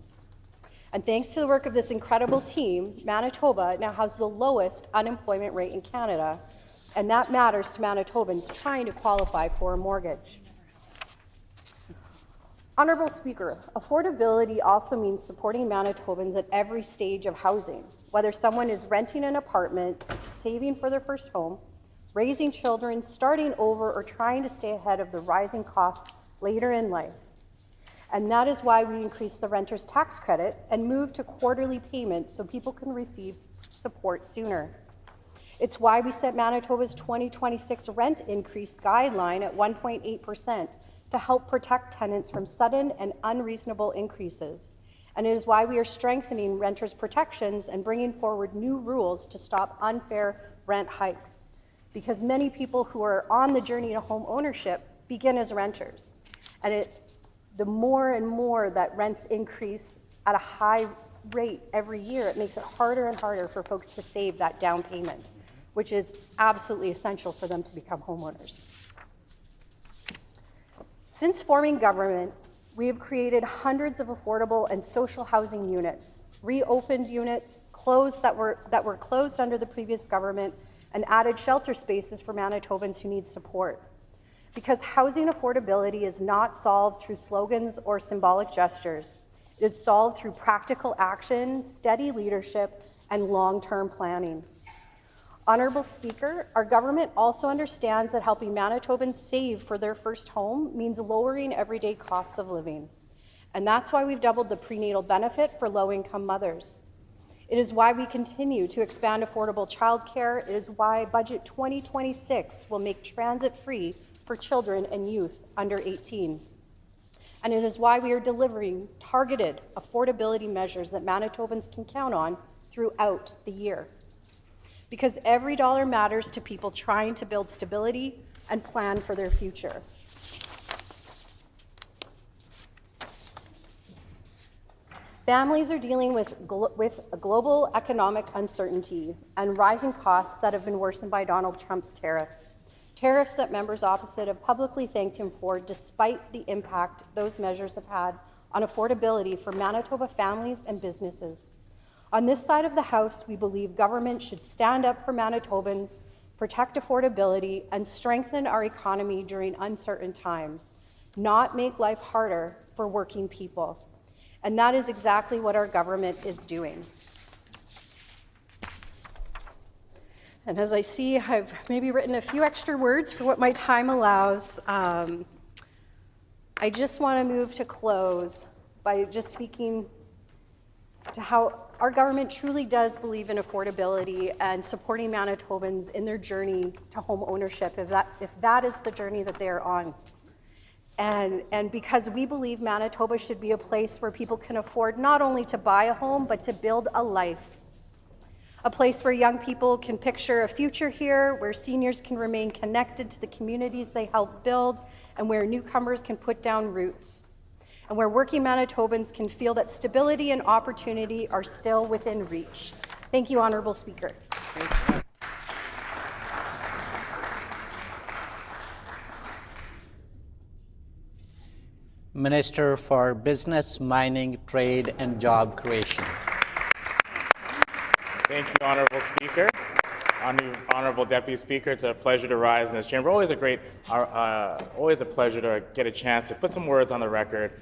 And thanks to the work of this incredible team, Manitoba now has the lowest unemployment rate in Canada, and that matters to Manitobans trying to qualify for a mortgage. Honourable Speaker, affordability also means supporting Manitobans at every stage of housing, whether someone is renting an apartment, saving for their first home, raising children, starting over, or trying to stay ahead of the rising costs later in life. And that is why we increased the renter's tax credit and moved to quarterly payments so people can receive support sooner. It's why we set Manitoba's 2026 rent increase guideline at 1.8% to help protect tenants from sudden and unreasonable increases. And it is why we are strengthening renters' protections and bringing forward new rules to stop unfair rent hikes. Because many people who are on the journey to home ownership begin as renters. And the more and more that rents increase at a high rate every year, it makes it harder and harder for folks to save that down payment, which is absolutely essential for them to become homeowners. Since forming government, we have created hundreds of affordable and social housing units, reopened units, that were closed under the previous government, and added shelter spaces for Manitobans who need support. Because housing affordability is not solved through slogans or symbolic gestures. It is solved through practical action, steady leadership, and long-term planning. Honourable Speaker, our government also understands that helping Manitobans save for their first home means lowering everyday costs of living. And that's why we've doubled the prenatal benefit for low-income mothers. It is why we continue to expand affordable childcare. It is why Budget 2026 will make transit free for children and youth under 18. And it is why we are delivering targeted affordability measures that Manitobans can count on throughout the year. Because every dollar matters to people trying to build stability and plan for their future. Families are dealing with global economic uncertainty and rising costs that have been worsened by Donald Trump's tariffs. Tariffs that members opposite have publicly thanked him for, despite the impact those measures have had on affordability for Manitoba families and businesses. On this side of the House, we believe government should stand up for Manitobans, protect affordability, and strengthen our economy during uncertain times, not make life harder for working people. And that is exactly what our government is doing. And as I see, I've maybe written a few extra words for what my time allows. I just want to move to close by just speaking to how our government truly does believe in affordability and supporting Manitobans in their journey to home ownership, if that is the journey that they're on. And because we believe Manitoba should be a place where people can afford not only to buy a home, but to build a life. A place where young people can picture a future here, where seniors can remain connected to the communities they help build, and where newcomers can put down roots. And where working Manitobans can feel that stability and opportunity are still within reach. Thank you, Honourable Speaker. Minister for Business, Mining, Trade and Job Creation. Thank you, Honourable Speaker. Honourable Deputy Speaker, it's a pleasure to rise in this chamber. Always a pleasure to get a chance to put some words on the record.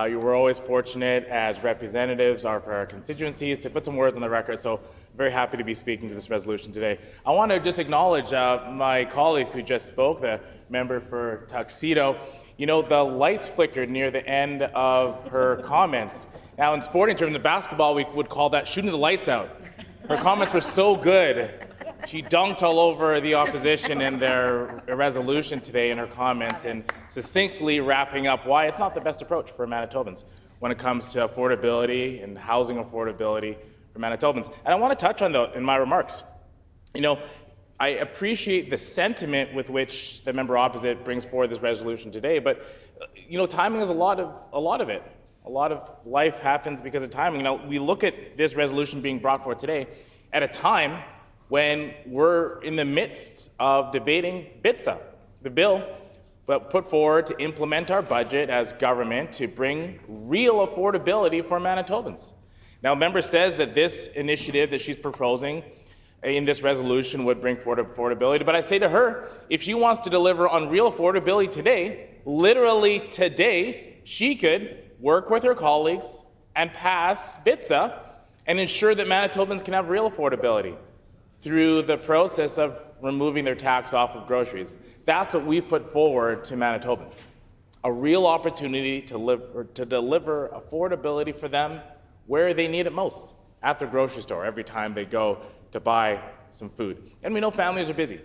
You were always fortunate as representatives of our constituencies to put some words on the record, so very happy to be speaking to this resolution today. I want to just acknowledge my colleague who just spoke, the member for Tuxedo. You know, the lights flickered near the end of her comments. Now, in sporting terms, in basketball, we would call that shooting the lights out. Her comments were so good. She dunked all over the opposition in their resolution today in her comments and succinctly wrapping up why it's not the best approach for Manitobans when it comes to affordability and housing affordability for Manitobans. And I want to touch on that in my remarks. You know, I appreciate the sentiment with which the member opposite brings forward this resolution today, but you know, timing is a lot of it. A lot of life happens because of timing. Now, we look at this resolution being brought forward today at a time when we're in the midst of debating BITSA, the bill put forward to implement our budget as government to bring real affordability for Manitobans. Now, the member says that this initiative that she's proposing in this resolution would bring forward affordability, but I say to her, if she wants to deliver on real affordability today, literally today, she could work with her colleagues and pass BITSA and ensure that Manitobans can have real affordability through the process of removing their tax off of groceries. That's what we've put forward to Manitobans, a real opportunity to deliver affordability for them where they need it most, at the grocery store, every time they go to buy some food. And we know families are busy.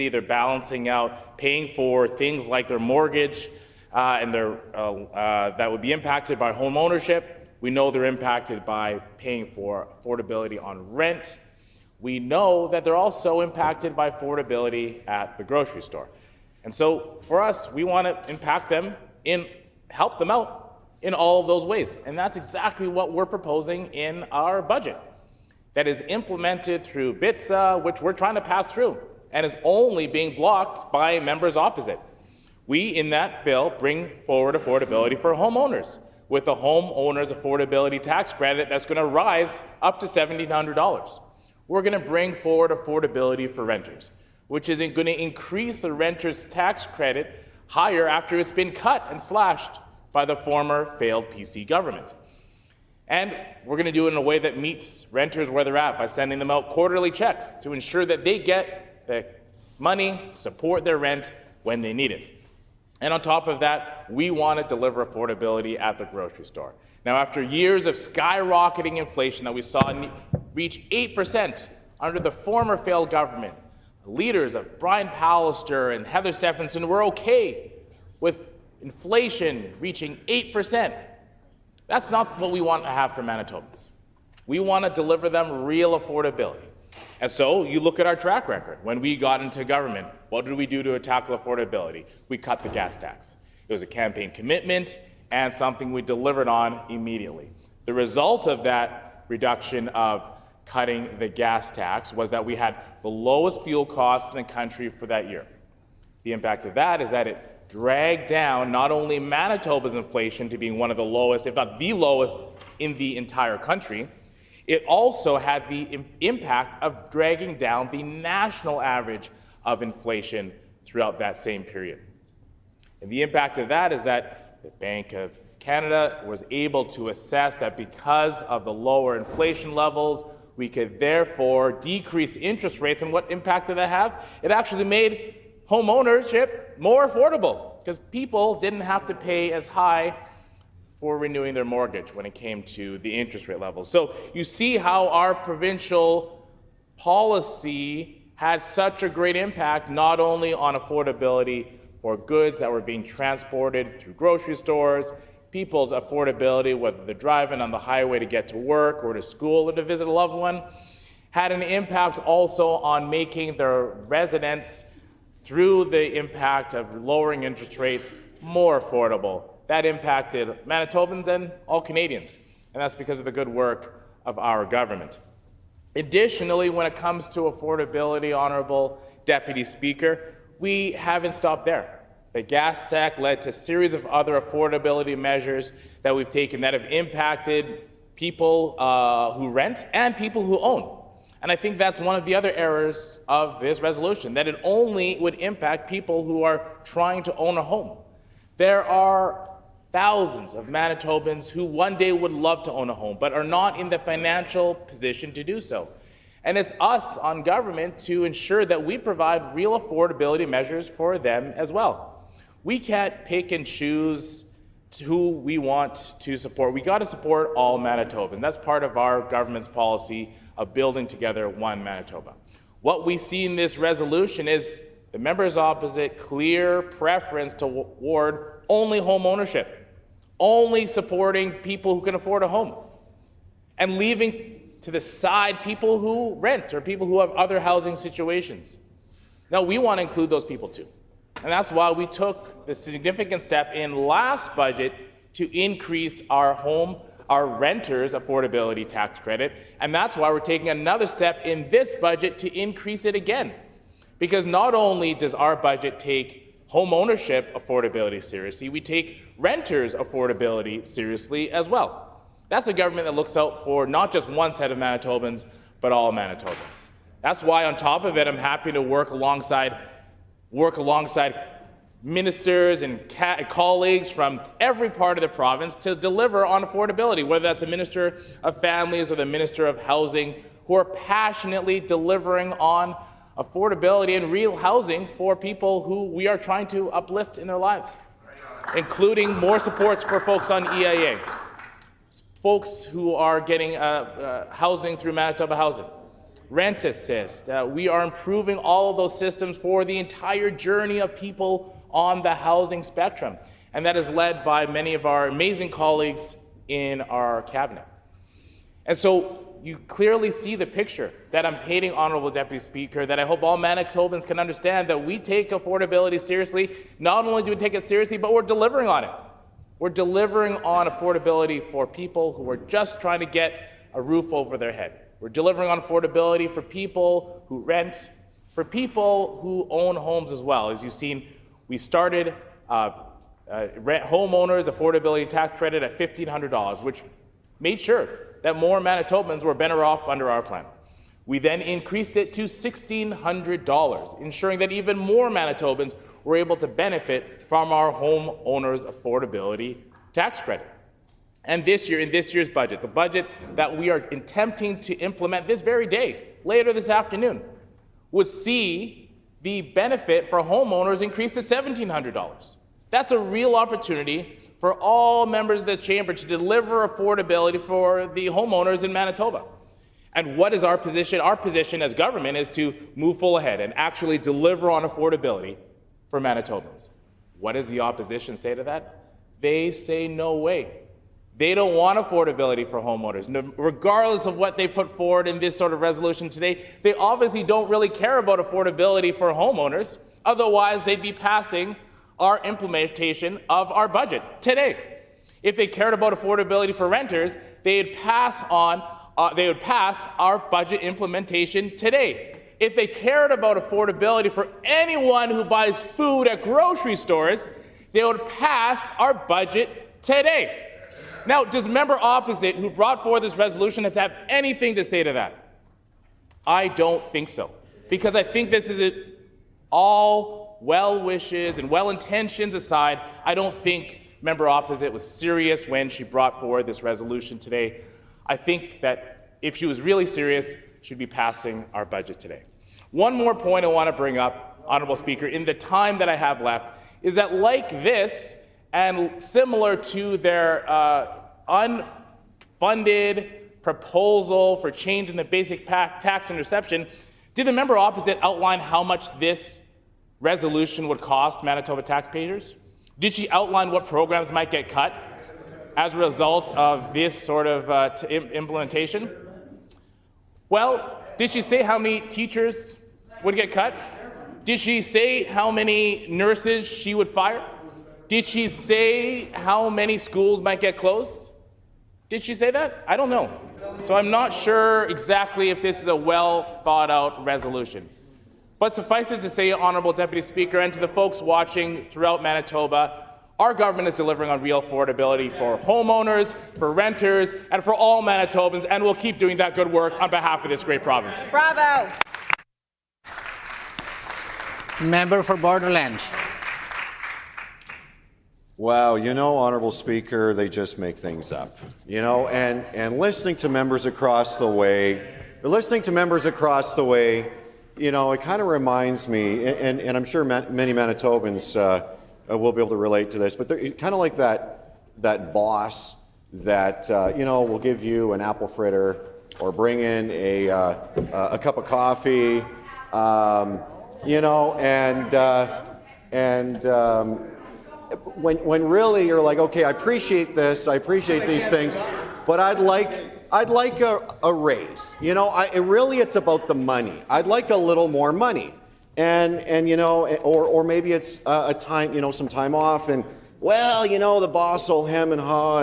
They're balancing out paying for things like their mortgage, and that would be impacted by home ownership. We know they're impacted by paying for affordability on rent. We know that they're also impacted by affordability at the grocery store. And so for us, we want to impact them help them out in all of those ways. And that's exactly what we're proposing in our budget that is implemented through BITSA, which we're trying to pass through and is only being blocked by members opposite. We, in that bill, bring forward affordability for homeowners with a homeowner's affordability tax credit that's going to rise up to $1,700. We're going to bring forward affordability for renters, which is going to increase the renter's tax credit higher after it's been cut and slashed by the former failed PC government. And we're going to do it in a way that meets renters where they're at by sending them out quarterly checks to ensure that they get the money, support their rent when they need it. And on top of that, we want to deliver affordability at the grocery store. Now, after years of skyrocketing inflation that we saw reach 8% under the former failed government, leaders of Brian Pallister and Heather Stephenson were okay with inflation reaching 8%. That's not what we want to have for Manitobans. We want to deliver them real affordability. And so you look at our track record. When we got into government, what did we do to tackle affordability? We cut the gas tax. It was a campaign commitment and something we delivered on immediately. The result of that reduction of cutting the gas tax was that we had the lowest fuel costs in the country for that year. The impact of that is that it dragged down not only Manitoba's inflation to being one of the lowest, if not the lowest, in the entire country, it also had the impact of dragging down the national average of inflation throughout that same period. And the impact of that is that the Bank of Canada was able to assess that because of the lower inflation levels, we could therefore decrease interest rates. And what impact did that have? It actually made home ownership more affordable because people didn't have to pay as high for renewing their mortgage when it came to the interest rate levels. So you see how our provincial policy had such a great impact, not only on affordability for goods that were being transported through grocery stores, people's affordability, whether they're driving on the highway to get to work or to school or to visit a loved one, had an impact also on making their residents, through the impact of lowering interest rates, more affordable. That impacted Manitobans and all Canadians, and that's because of the good work of our government. Additionally, when it comes to affordability, Honourable Deputy Speaker, we haven't stopped there. The gas tax led to a series of other affordability measures that we've taken that have impacted people who rent and people who own. And I think that's one of the other errors of this resolution, that it only would impact people who are trying to own a home. There are thousands of Manitobans who one day would love to own a home, but are not in the financial position to do so. And it's us on government to ensure that we provide real affordability measures for them as well. We can't pick and choose who we want to support. We got to support all Manitobans. That's part of our government's policy of building together one Manitoba. What we see in this resolution is the members opposite clear preference toward only home ownership, only supporting people who can afford a home, and leaving to the side people who rent or people who have other housing situations. Now, we want to include those people too. And that's why we took the significant step in last budget to increase our renters' affordability tax credit. And that's why we're taking another step in this budget to increase it again. Because not only does our budget take home ownership affordability seriously, we take renters' affordability seriously as well. That's a government that looks out for not just one set of Manitobans, but all Manitobans. That's why on top of it, I'm happy to work alongside ministers and colleagues from every part of the province to deliver on affordability, whether that's the Minister of Families or the Minister of Housing, who are passionately delivering on affordability and real housing for people who we are trying to uplift in their lives, including more supports for folks on EIA, folks who are getting housing through Manitoba Housing, rent assist. We are improving all of those systems for the entire journey of people on the housing spectrum. And that is led by many of our amazing colleagues in our cabinet. And so you clearly see the picture that I'm painting, Honourable Deputy Speaker, that I hope all Manitobans can understand that we take affordability seriously. Not only do we take it seriously, but we're delivering on it. We're delivering on affordability for people who are just trying to get a roof over their head. We're delivering on affordability for people who rent, for people who own homes as well. As you've seen, we started homeowners affordability tax credit at $1,500, which made sure that more Manitobans were better off under our plan. We then increased it to $1,600, ensuring that even more Manitobans were able to benefit from our homeowners affordability tax credit. And this year, in this year's budget, the budget that we are attempting to implement this very day, later this afternoon, would see the benefit for homeowners increase to $1,700. That's a real opportunity for all members of the chamber to deliver affordability for the homeowners in Manitoba. And what is our position? Our position as government is to move full ahead and actually deliver on affordability for Manitobans. What does the opposition say to that? They say no way. They don't want affordability for homeowners. Regardless of what they put forward in this sort of resolution today, they obviously don't really care about affordability for homeowners. Otherwise, they'd be passing our implementation of our budget today. If they cared about affordability for renters, they would pass our budget implementation today. If they cared about affordability for anyone who buys food at grocery stores, they would pass our budget today. Now, does member opposite who brought forward this resolution have to have anything to say to that? I don't think so, because I think this is all well wishes and well intentions aside. I don't think member opposite was serious when she brought forward this resolution today. I think that if she was really serious, she'd be passing our budget today. One more point I want to bring up, Honourable Speaker, in the time that I have left, is that like this, and similar to their unfunded proposal for change in the basic tax interception, did the member opposite outline how much this resolution would cost Manitoba taxpayers? Did she outline what programs might get cut as a result of this sort of implementation? Well, did she say how many teachers would get cut? Did she say how many nurses she would fire? Did she say how many schools might get closed? Did she say that? I don't know. So I'm not sure exactly if this is a well thought out resolution. But suffice it to say, Honourable Deputy Speaker, and to the folks watching throughout Manitoba, our government is delivering on real affordability for homeowners, for renters, and for all Manitobans, and we'll keep doing that good work on behalf of this great province. Bravo! Member for Borderland. Wow, you know, Honourable Speaker, they just make things up. You know, and listening to members across the way, you know, it kind of reminds me, and I'm sure many Manitobans will be able to relate to this, but they're kind of like that boss that, you know, will give you an apple fritter or bring in a cup of coffee, you know, when really you're like, okay, I appreciate this, I appreciate these things, but I'd like a raise. You know, it's about the money. I'd like a little more money, and you know, or maybe it's a time, you know, some time off, and well, you know, the boss will hem and haw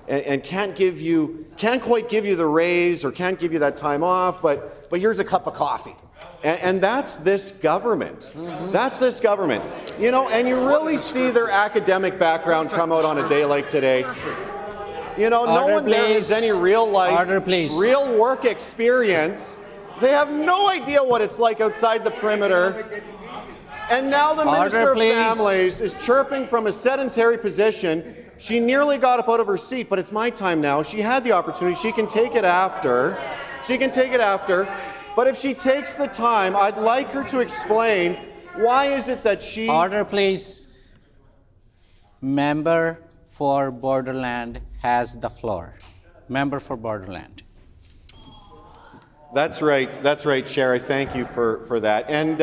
and can't quite give you the raise or can't give you that time off, but here's a cup of coffee. And that's this government. That's this government. You know, and you really see their academic background come out on a day like today. You know, no one there has any real life, real work experience. They have no idea what it's like outside the perimeter. And now the Minister of Families is chirping from a sedentary position. She nearly got up out of her seat, but it's my time now. She had the opportunity. She can take it after. But if she takes the time, I'd like her to explain why is it that she... Order, please. Member for Borderland has the floor. Member for Borderland. That's right, Chair. I thank you for that. And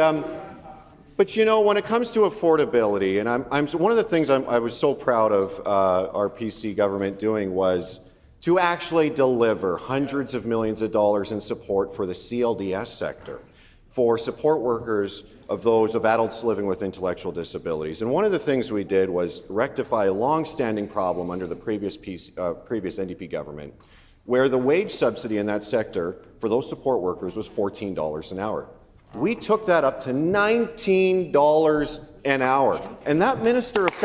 but you know, when it comes to affordability, and I'm one of the things I was so proud of our PC government doing was to actually deliver hundreds of millions of dollars in support for the CLDS sector, for support workers of those of adults living with intellectual disabilities. And one of the things we did was rectify a long-standing problem under the previous NDP government, where the wage subsidy in that sector for those support workers was $14 an hour. We took that up to $19 an hour. And that Minister of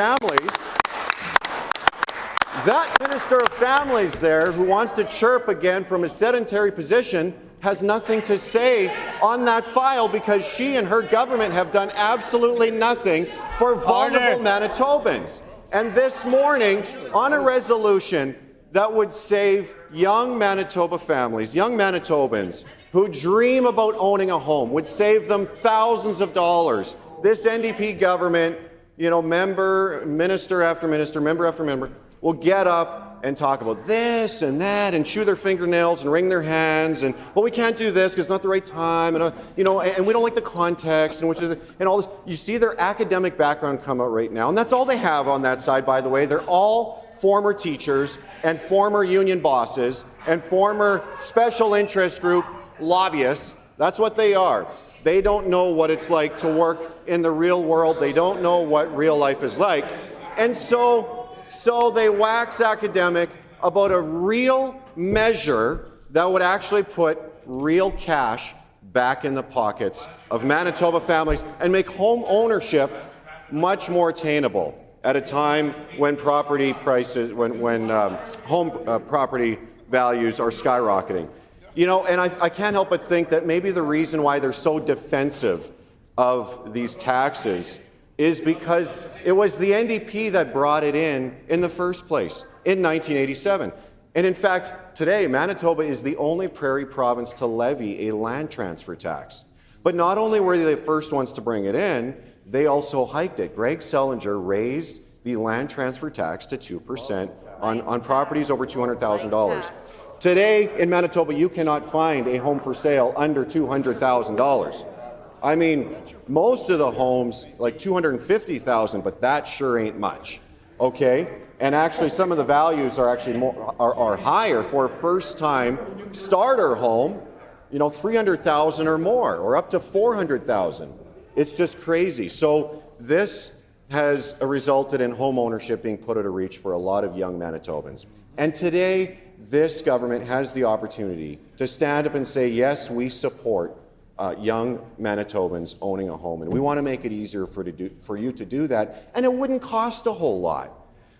Families there, who wants to chirp again from a sedentary position, has nothing to say on that file because she and her government have done absolutely nothing for vulnerable Manitobans. And this morning, on a resolution that would save young Manitoba families, young Manitobans who dream about owning a home, would save them thousands of dollars. This NDP government, you know, minister after minister, member after member, will get up and talk about this and that and chew their fingernails and wring their hands and, well, we can't do this because it's not the right time, and you know, and we don't like the context and all this. You see their academic background come out right now, and that's all they have on that side, by the way. They're all former teachers and former union bosses and former special interest group lobbyists. That's what they are. They don't know what it's like to work in the real world. They don't know what real life is like. And so they wax academic about a real measure that would actually put real cash back in the pockets of Manitoba families and make home ownership much more attainable at a time when property prices, when home property values are skyrocketing. You know, and I can't help but think that maybe the reason why they're so defensive of these taxes is because it was the NDP that brought it in the first place in 1987. And in fact, today, Manitoba is the only prairie province to levy a land transfer tax. But not only were they the first ones to bring it in, they also hiked it. Greg Selinger raised the land transfer tax to 2% on properties over $200,000. Today, in Manitoba, you cannot find a home for sale under $200,000. I mean, most of the homes, like $250,000, but that sure ain't much, okay? And actually, some of the values are actually are higher for a first-time starter home, you know, $300,000 or more, or up to $400,000. It's just crazy. So this has resulted in home ownership being put out of reach for a lot of young Manitobans. And today, this government has the opportunity to stand up and say, yes, we support young Manitobans owning a home, and we want to make it easier for you to do that, and it wouldn't cost a whole lot.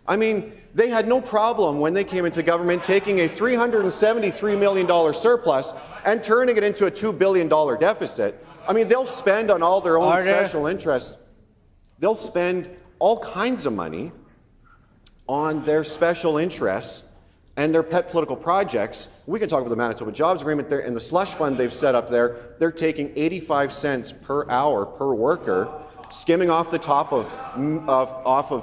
I mean, they had no problem when they came into government taking a $373 million surplus and turning it into a $2 billion deficit. I mean, they'll spend on all their own special interests. They'll spend all kinds of money on their special interests and their pet political projects. We can talk about the Manitoba Jobs Agreement there and the slush fund they've set up there. They're taking 85 cents per hour per worker, skimming off the top of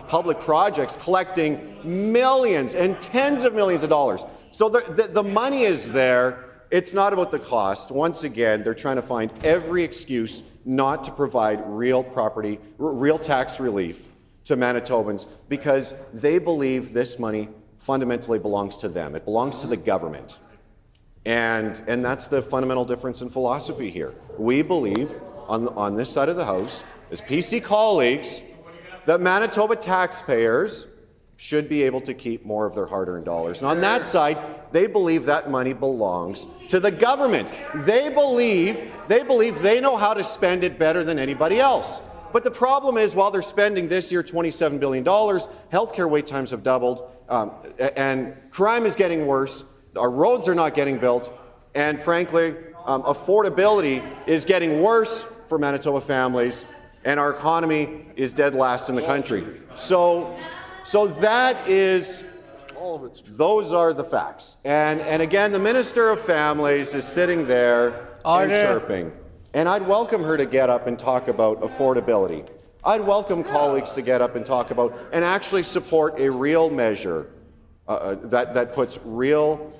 public projects, collecting millions and tens of millions of dollars. So the money is there. It's not about the cost. Once again, they're trying to find every excuse not to provide real tax relief to Manitobans because they believe this money fundamentally belongs to them. It belongs to the government. And that's the fundamental difference in philosophy here. We believe on this side of the House, as PC colleagues, that Manitoba taxpayers should be able to keep more of their hard-earned dollars. And on that side, they believe that money belongs to the government. They believe they know how to spend it better than anybody else. But the problem is, while they're spending this year $27 billion, healthcare wait times have doubled, and crime is getting worse, our roads are not getting built, and frankly, affordability is getting worse for Manitoba families, and our economy is dead last in the country. So that is, those are the facts. And again, the Minister of Families is sitting there and chirping. And I'd welcome her to get up and talk about affordability. I'd welcome colleagues to get up and talk about and actually support a real measure that puts real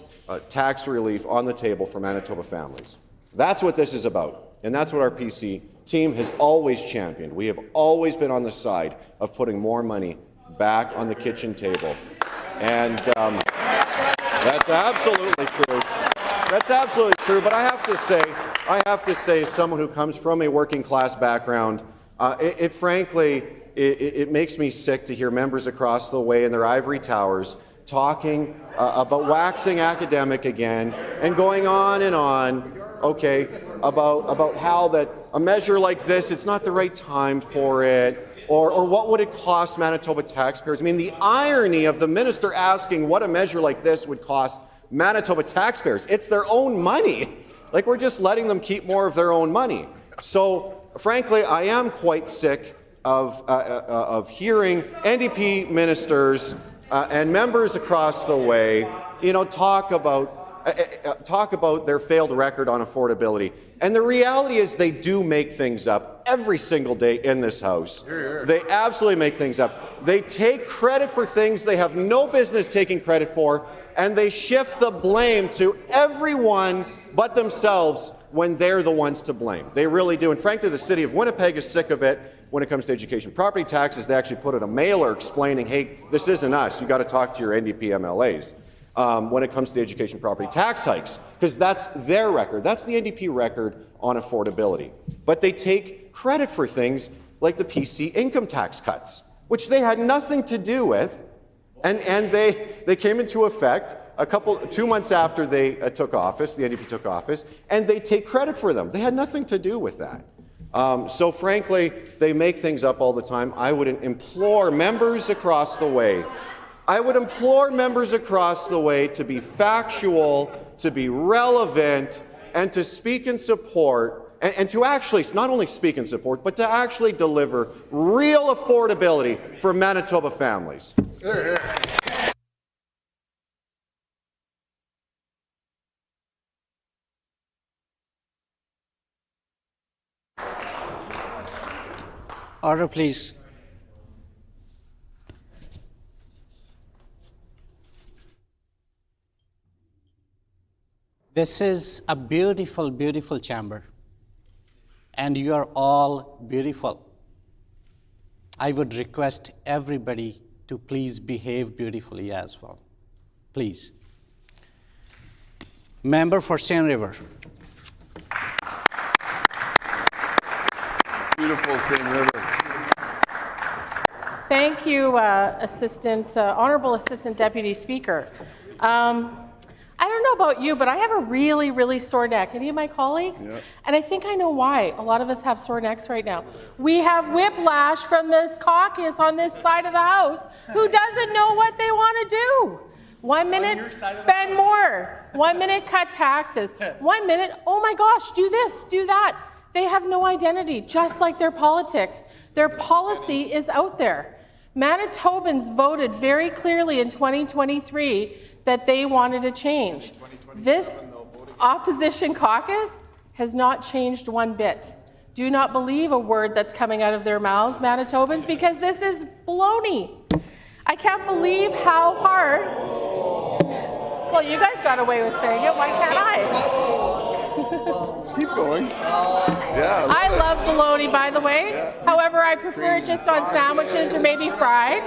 tax relief on the table for Manitoba families. That's what this is about. And that's what our PC team has always championed. We have always been on the side of putting more money back on the kitchen table. And that's absolutely true. That's absolutely true. But I have to say, as someone who comes from a working class background, frankly, it makes me sick to hear members across the way in their ivory towers talking about waxing academic again and going on and on, okay, about how that a measure like this, it's not the right time for it, or what would it cost Manitoba taxpayers? I mean, the irony of the minister asking what a measure like this would cost Manitoba taxpayers. It's their own money. Like, we're just letting them keep more of their own money. So, frankly, I am quite sick of hearing NDP ministers and members across the way, you know, talk about their failed record on affordability. And the reality is they do make things up every single day in this House. They absolutely make things up. They take credit for things they have no business taking credit for, and they shift the blame to everyone but themselves when they're the ones to blame. They really do. And frankly, the city of Winnipeg is sick of it when it comes to education property taxes. They actually put out a mailer explaining, hey, this isn't us. You got to talk to your NDP MLAs. When it comes to the education property tax hikes, because that's their record. That's the NDP record on affordability. But they take credit for things like the PC income tax cuts, which they had nothing to do with, and they came into effect 2 months after they took office, the NDP took office, and they take credit for them. They had nothing to do with that. So frankly, they make things up all the time. I would implore members across the way to be factual, to be relevant, and to speak in support and to actually not only speak in support, but to actually deliver real affordability for Manitoba families. Order, please. This is a beautiful, beautiful chamber, and you are all beautiful. I would request everybody to please behave beautifully as well. Please. Member for Seine River. Beautiful Seine River. Thank you, Honourable Assistant Deputy Speaker. I don't know about you, but I have a really, really sore neck. Any of my colleagues? Yeah. And I think I know why. A lot of us have sore necks right now. We have whiplash from this caucus on this side of the House who doesn't know what they want to do. 1 minute, spend more. 1 minute, cut taxes. 1 minute, oh my gosh, do this, do that. They have no identity, just like their politics. Their policy is out there. Manitobans voted very clearly in 2023 that they wanted a change. This opposition caucus has not changed one bit. Do not believe a word that's coming out of their mouths, Manitobans, because this is baloney. I can't believe how hard. Well, you guys got away with saying it. Why can't I? Let's keep going. Yeah. I love bologna, by the way. Yeah. However, I prefer it just on sandwiches or maybe fried.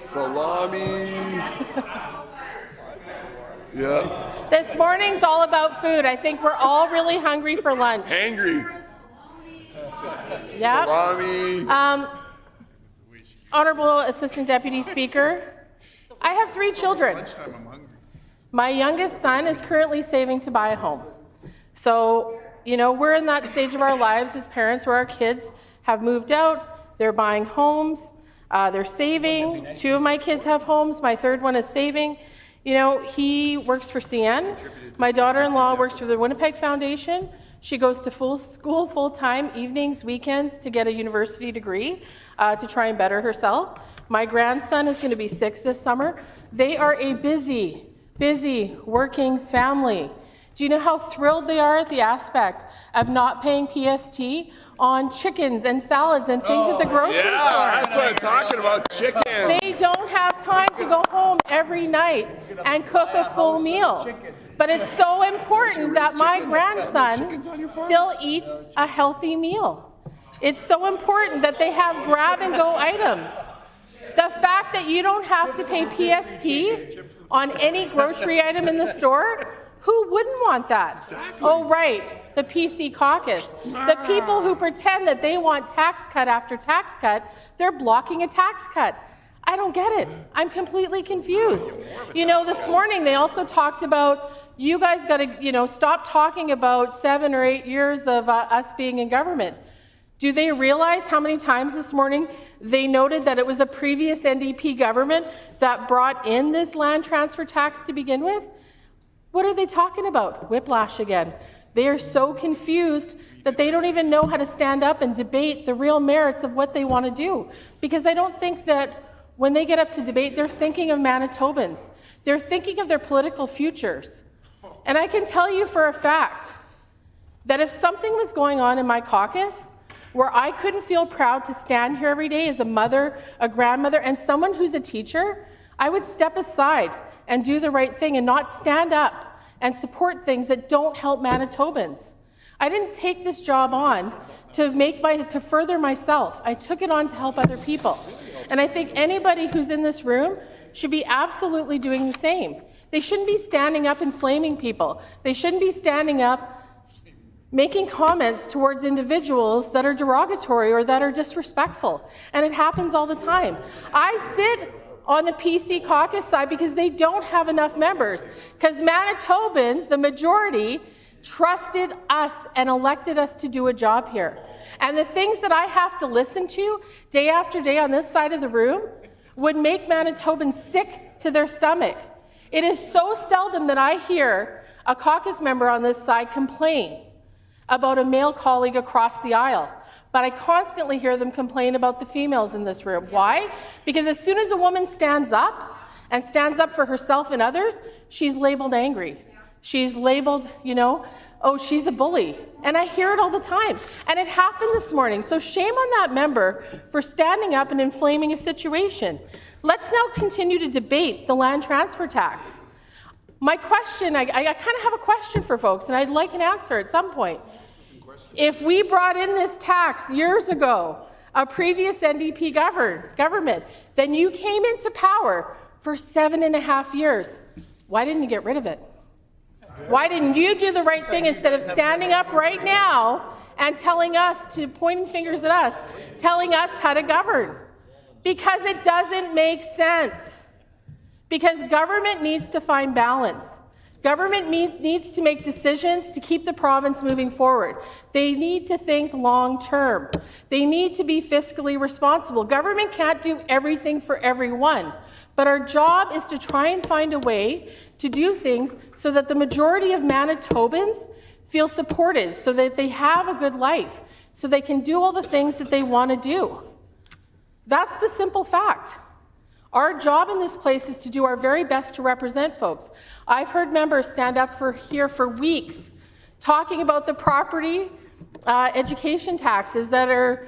Salami. Yeah. This morning's all about food. I think we're all really hungry for lunch. Hangry. Yeah. Salami. Honourable Assistant Deputy Speaker, I have 3 children. My youngest son is currently saving to buy a home. So, you know, we're in that stage of our lives as parents where our kids have moved out, they're buying homes, they're saving. 2 of my kids have homes, my 3rd one is saving. You know, he works for CN. My daughter-in-law works for the Winnipeg Foundation. She goes to school full-time, evenings, weekends, to get a university degree to try and better herself. My grandson is going to be 6 this summer. They are a busy, busy working family. Do you know how thrilled they are at the aspect of not paying PST on chickens and salads and things at the grocery store? Yeah, that's what I'm talking about, chicken. They don't have time to go home every night and cook a full meal. But it's so important that my grandson still eats a healthy meal. It's so important that they have grab-and-go items. The fact that you don't have to pay PST on any grocery item in the store, who wouldn't want that? Exactly. Oh, right, the PC caucus. The people who pretend that they want tax cut after tax cut, they're blocking a tax cut. I don't get it. I'm completely confused. You know, this morning they also talked about, you guys got to, you know, stop talking about 7 or 8 years of us being in government. Do they realize how many times this morning they noted that it was a previous NDP government that brought in this land transfer tax to begin with? What are they talking about? Whiplash again. They are so confused that they don't even know how to stand up and debate the real merits of what they want to do. Because I don't think that when they get up to debate, they're thinking of Manitobans. They're thinking of their political futures. And I can tell you for a fact that if something was going on in my caucus where I couldn't feel proud to stand here every day as a mother, a grandmother, and someone who's a teacher, I would step aside and do the right thing and not stand up and support things that don't help Manitobans. I didn't take this job on to further myself. I took it on to help other people. And I think anybody who's in this room should be absolutely doing the same. They shouldn't be standing up and flaming people. They shouldn't be standing up making comments towards individuals that are derogatory or that are disrespectful. And it happens all the time. I sit on the PC caucus side because they don't have enough members. Because Manitobans, the majority, trusted us and elected us to do a job here. And the things that I have to listen to day after day on this side of the room would make Manitobans sick to their stomach. It is so seldom that I hear a caucus member on this side complain about a male colleague across the aisle. But I constantly hear them complain about the females in this room. Why? Because as soon as a woman stands up and stands up for herself and others, she's labeled angry. She's labeled, oh, she's a bully. And I hear it all the time. And it happened this morning. So shame on that member for standing up and inflaming a situation. Let's now continue to debate the land transfer tax. My question, I kind of have a question for folks, and I'd like an answer at some point. If we brought in this tax years ago, a previous NDP government, then you came into power for 7.5 years. Why didn't you get rid of it? Why didn't you do the right thing instead of standing up right now and pointing fingers at us, telling us how to govern? Because it doesn't make sense. Because government needs to find balance. Government needs to make decisions to keep the province moving forward. They need to think long-term. They need to be fiscally responsible. Government can't do everything for everyone, but our job is to try and find a way to do things so that the majority of Manitobans feel supported, so that they have a good life, so they can do all the things that they want to do. That's the simple fact. Our job in this place is to do our very best to represent folks. I've heard members stand up here for weeks talking about the property education taxes that are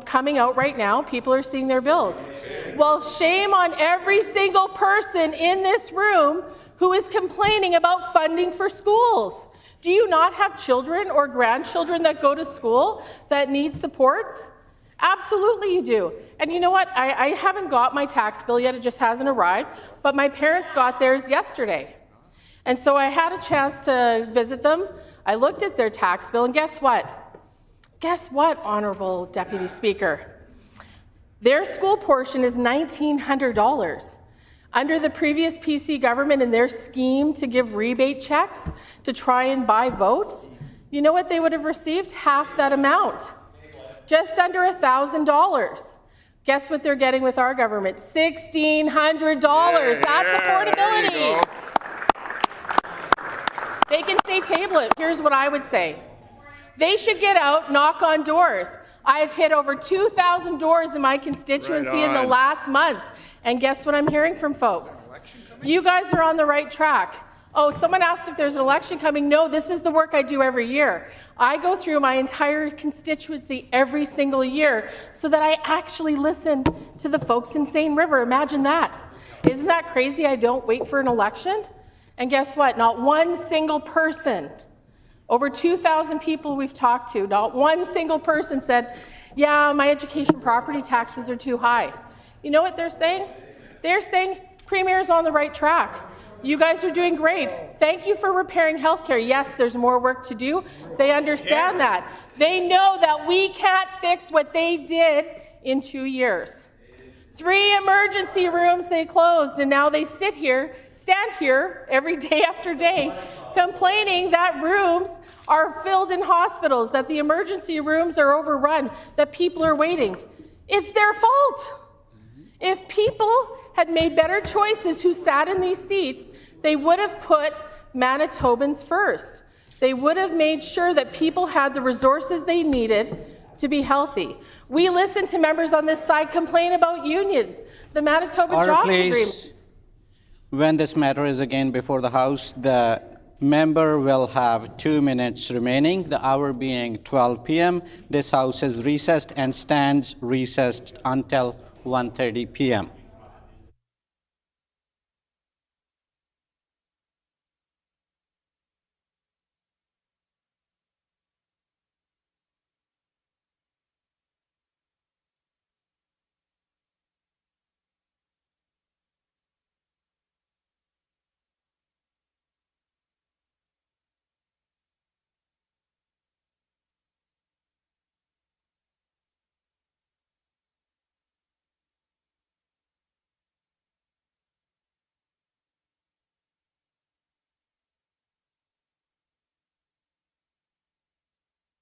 coming out right now. People are seeing their bills. Well, shame on every single person in this room who is complaining about funding for schools. Do you not have children or grandchildren that go to school that need supports? Absolutely you do. And you know what? I haven't got my tax bill yet. It just hasn't arrived. But my parents got theirs yesterday. And so I had a chance to visit them. I looked at their tax bill, and guess what? Guess what, Honourable Deputy Speaker? Their school portion is $1,900. Under the previous PC government and their scheme to give rebate checks to try and buy votes, you know what they would have received? Half that amount. Just under $1,000. Guess what they're getting with our government? $1,600. That's affordability. They can say table it. Here's what I would say. They should get out, knock on doors. I've hit over 2,000 doors in my constituency in the last month. And guess what I'm hearing from folks? You guys are on the right track. Oh, someone asked if there's an election coming. No, this is the work I do every year. I go through my entire constituency every single year so that I actually listen to the folks in Seine River. Imagine that. Isn't that crazy? I don't wait for an election. And guess what? Not one single person, over 2,000 people we've talked to, not one single person said, yeah, my education property taxes are too high. You know what they're saying? They're saying Premier's on the right track. You guys are doing great. Thank you for repairing healthcare. Yes, there's more work to do. They understand that. They know that we can't fix what they did in 2 years. 3 emergency rooms they closed, and now they stand here every day after day complaining that rooms are filled in hospitals, that the emergency rooms are overrun, that people are waiting. It's their fault. If people had made better choices who sat in these seats, they would have put Manitobans first. They would have made sure that people had the resources they needed to be healthy. We listen to members on this side complain about unions, the Manitoba Jobs Agreement. When this matter is again before the House, the member will have 2 minutes remaining, the hour being 12 p.m. This House is recessed and stands recessed until 1:30 p.m.